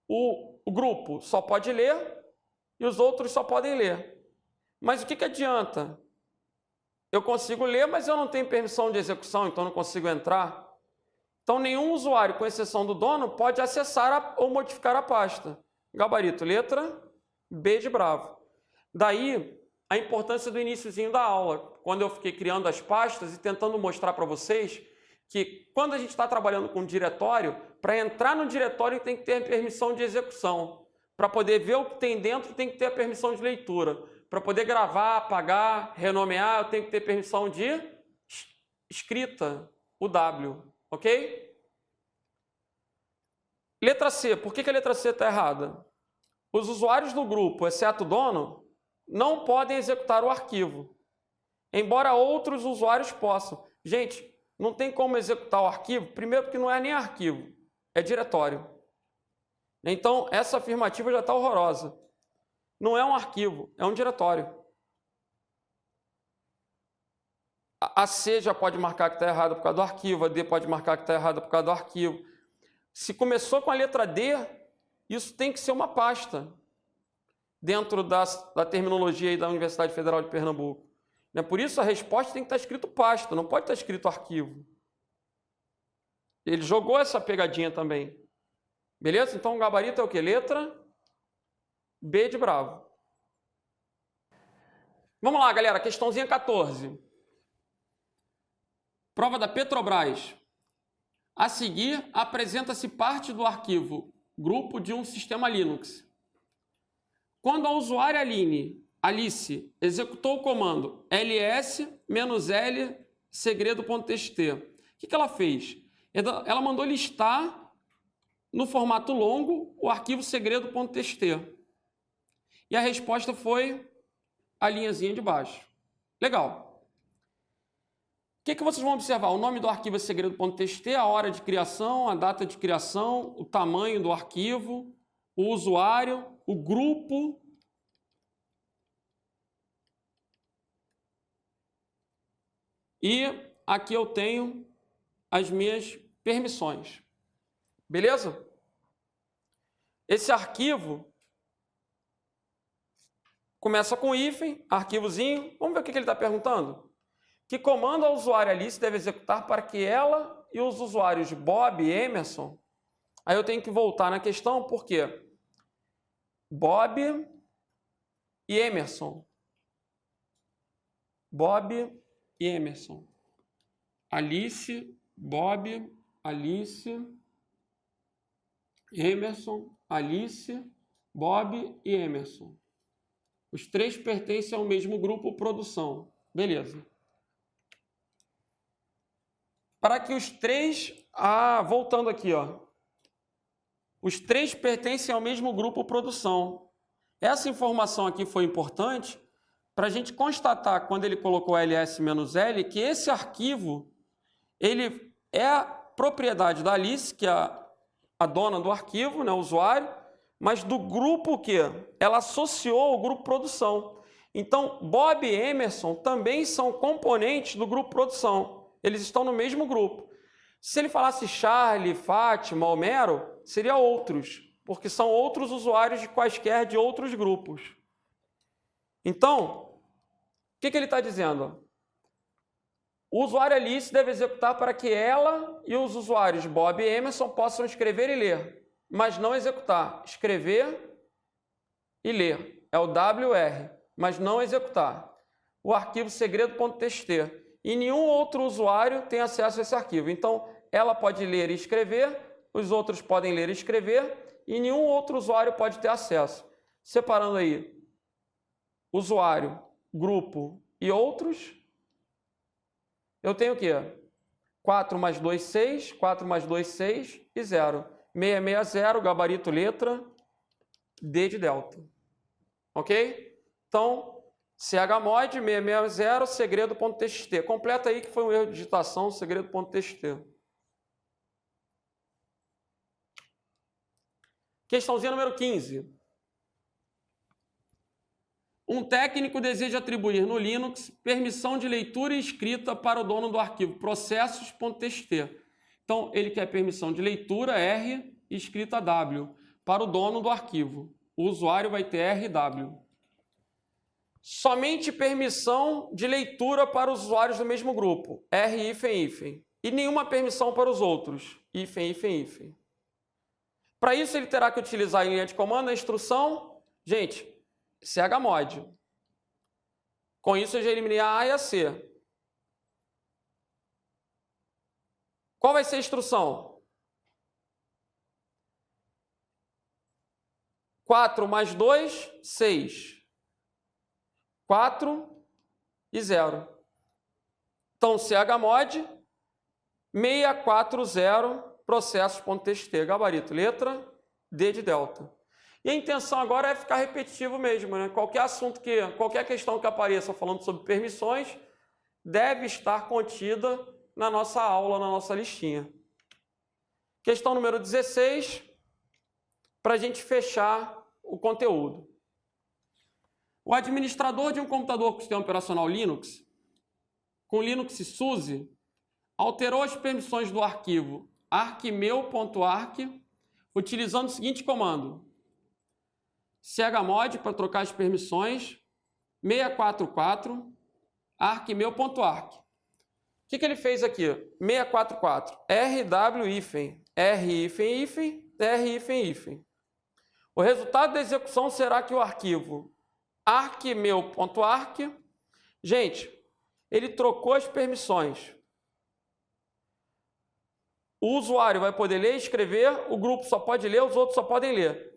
O grupo só pode ler e os outros só podem ler. Mas o que adianta? Eu consigo ler, mas eu não tenho permissão de execução, então não consigo entrar. Então, nenhum usuário, com exceção do dono, pode acessar ou modificar a pasta. Gabarito, letra B de bravo. Daí, a importância do iniciozinho da aula, quando eu fiquei criando as pastas e tentando mostrar para vocês que quando a gente está trabalhando com diretório, para entrar no diretório tem que ter a permissão de execução. Para poder ver o que tem dentro, tem que ter a permissão de leitura. Para poder gravar, apagar, renomear, eu tenho que ter permissão de escrita, o W, ok? Letra C, por que a letra C está errada? Os usuários do grupo, exceto o dono, não podem executar o arquivo, embora outros usuários possam. Gente, não tem como executar o arquivo, primeiro porque não é nem arquivo, é diretório. Então, essa afirmativa já está horrorosa. Não é um arquivo, é um diretório. A C já pode marcar que está errada por causa do arquivo, a D pode marcar que está errada por causa do arquivo. Se começou com a letra D, isso tem que ser uma pasta dentro da terminologia aí da Universidade Federal de Pernambuco. Por isso, a resposta tem que estar escrito pasta, não pode estar escrito arquivo. Ele jogou essa pegadinha também. Beleza? Então, o gabarito é o quê? Letra B de bravo. Vamos lá, galera. Questãozinha 14. Prova da Petrobras. A seguir, apresenta-se parte do arquivo grupo de um sistema Linux. Quando a usuária Alice executou o comando ls-l segredo.txt, o que ela fez? Ela mandou listar no formato longo o arquivo segredo.txt. E a resposta foi a linhazinha de baixo. Legal. O que vocês vão observar? O nome do arquivo é segredo.txt, a hora de criação, a data de criação, o tamanho do arquivo, o usuário, o grupo. E aqui eu tenho as minhas permissões. Beleza? Esse arquivo começa com hífen, arquivozinho. Vamos ver o que ele está perguntando? Que comando a usuária Alice deve executar para que ela e os usuários Bob e Emerson... Aí eu tenho que voltar na questão, porque Bob e Emerson. Bob e Emerson. Alice, Bob, Alice, Emerson, Alice, Bob e Emerson. Os três pertencem ao mesmo grupo produção. Beleza. Para que os três... voltando aqui, ó. Os três pertencem ao mesmo grupo produção. Essa informação aqui foi importante para a gente constatar, quando ele colocou ls-l, que esse arquivo ele é a propriedade da Alice, que é a dona do arquivo, né, o usuário, mas do grupo que ela associou ao grupo produção. Então, Bob e Emerson também são componentes do grupo produção. Eles estão no mesmo grupo. Se ele falasse Charlie, Fátima, Homero, seria outros, porque são outros usuários de quaisquer de outros grupos. Então, o que ele está dizendo? O usuário Alice deve executar para que ela e os usuários Bob e Emerson possam escrever e ler, mas não executar. Escrever e ler. É o WR, mas não executar. O arquivo segredo.txt. E nenhum outro usuário tem acesso a esse arquivo. Então, ela pode ler e escrever, os outros podem ler e escrever, e nenhum outro usuário pode ter acesso. Separando aí usuário, grupo e outros, eu tenho o quê? 4 mais 2, 6, 4 mais 2, 6 e 0. 660, gabarito letra, D de delta. Ok? Então, chmod 660 segredo.txt. Completa aí que foi um erro de digitação, segredo.txt. Questãozinha número 15. Um técnico deseja atribuir no Linux permissão de leitura e escrita para o dono do arquivo processos.txt. Então, ele quer permissão de leitura R e escrita W para o dono do arquivo. O usuário vai ter RW. Somente permissão de leitura para os usuários do mesmo grupo, R, hífen. E nenhuma permissão para os outros, hífen. Para isso, ele terá que utilizar em linha de comando a instrução, gente, chmod. Com isso, eu já eliminei a A e a C. Qual vai ser a instrução? 4 mais 2, 6. 4 e 0. Então, chmod 640 processos.txt, gabarito, letra D de delta. E a intenção agora é ficar repetitivo mesmo, né? Qualquer questão que apareça falando sobre permissões deve estar contida na nossa aula, na nossa listinha. Questão número 16, para a gente fechar o conteúdo. O administrador de um computador com sistema operacional Linux, com Linux SUSE, alterou as permissões do arquivo arquimeu.arc utilizando o seguinte comando: chmod para trocar as permissões, 644 arquimeu.arc. O que ele fez aqui? 644 rw hífen, r-hífen. O resultado da execução será que o arquivo arquimeu.arc, gente, ele trocou as permissões. O usuário vai poder ler e escrever, o grupo só pode ler, os outros só podem ler.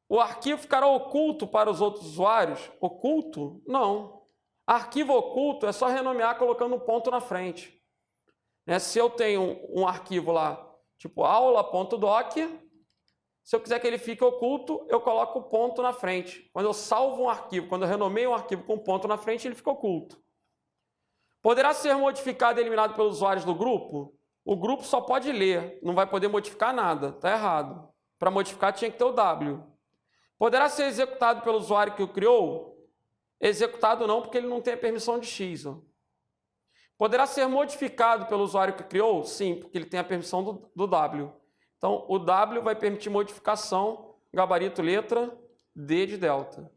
O arquivo ficará oculto para os outros usuários? Oculto? Não. Arquivo oculto é só renomear colocando um ponto na frente. Se eu tenho um arquivo lá, tipo aula.doc, se eu quiser que ele fique oculto, eu coloco o ponto na frente. Quando eu salvo um arquivo, quando eu renomeio um arquivo com ponto na frente, ele fica oculto. Poderá ser modificado e eliminado pelos usuários do grupo? O grupo só pode ler, não vai poder modificar nada, está errado. Para modificar tinha que ter o W. Poderá ser executado pelo usuário que o criou? Executado não, porque ele não tem a permissão de X. Ó. Poderá ser modificado pelo usuário que criou? Sim, porque ele tem a permissão do W. Então, o W vai permitir modificação, gabarito, letra, D de delta.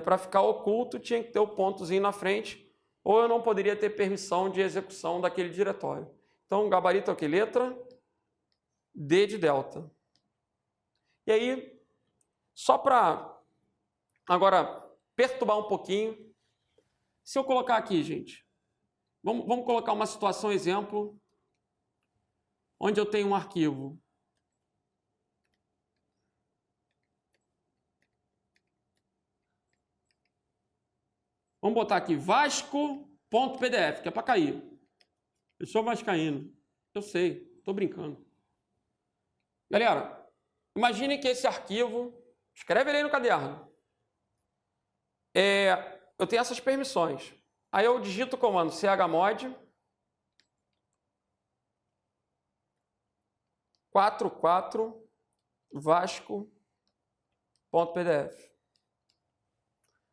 Para ficar oculto, tinha que ter o pontozinho na frente, ou eu não poderia ter permissão de execução daquele diretório. Então, gabarito é o que? Letra, D de delta. E aí, só para agora perturbar um pouquinho, se eu colocar aqui, gente, vamos colocar uma situação, exemplo, onde eu tenho um arquivo. Vamos botar aqui vasco.pdf, que é para cair. Eu sou vascaíno. Eu sei, estou brincando. Galera, imagine que esse arquivo, escreve ele aí no caderno. Eu tenho essas permissões. Aí eu digito o comando chmod 44 vasco.pdf.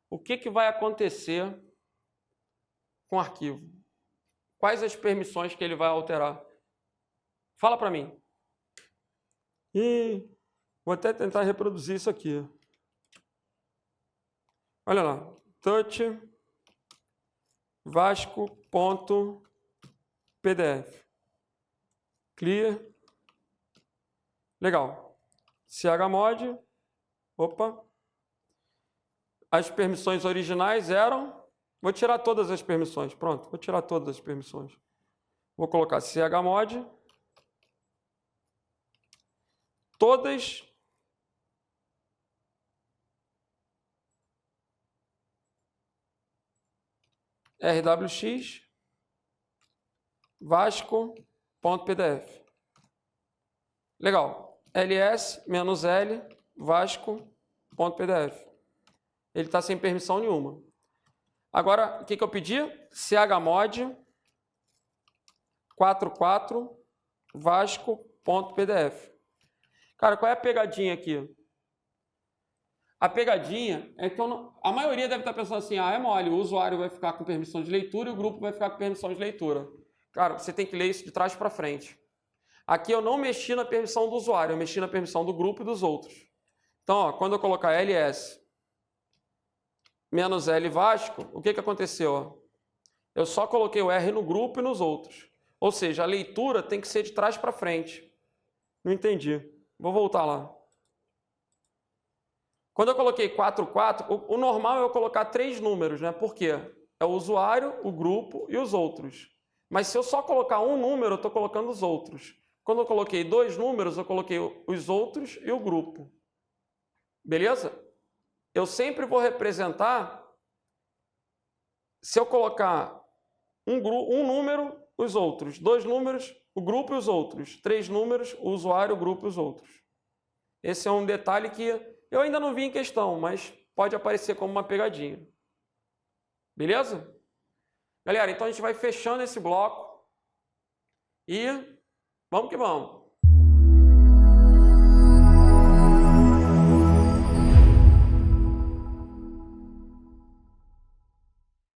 O que vai acontecer com o arquivo? Quais as permissões que ele vai alterar? Fala para mim. Vou até tentar reproduzir isso aqui. Olha lá. Touch vasco.pdf. Clear. Legal. chmod. Opa. As permissões originais eram... Vou tirar todas as permissões. Pronto, vou tirar todas as permissões. Vou colocar chmod. Todas rwx vasco.pdf. Legal. ls-l vasco.pdf. Ele está sem permissão nenhuma. Agora, o que eu pedi? chmod 44 vasco.pdf. Cara, qual é a pegadinha aqui? A pegadinha é que a maioria deve estar pensando assim, é mole, o usuário vai ficar com permissão de leitura e o grupo vai ficar com permissão de leitura. Cara, você tem que ler isso de trás para frente. Aqui eu não mexi na permissão do usuário, eu mexi na permissão do grupo e dos outros. Então, ó, quando eu colocar ls -l Vasco, o que aconteceu? Eu só coloquei o R no grupo e nos outros. Ou seja, a leitura tem que ser de trás para frente. Não entendi. Vou voltar lá. Quando eu coloquei 44, o normal é eu colocar 3 números, né? Por quê? É o usuário, o grupo e os outros. Mas se eu só colocar um número, eu estou colocando os outros. Quando eu coloquei 2 números, eu coloquei os outros e o grupo. Beleza? Eu sempre vou representar, se eu colocar um número, os outros. 2 números, o grupo e os outros. 3 números, o usuário, o grupo e os outros. Esse é um detalhe que eu ainda não vi em questão, mas pode aparecer como uma pegadinha. Beleza? Galera, então a gente vai fechando esse bloco e vamos que vamos.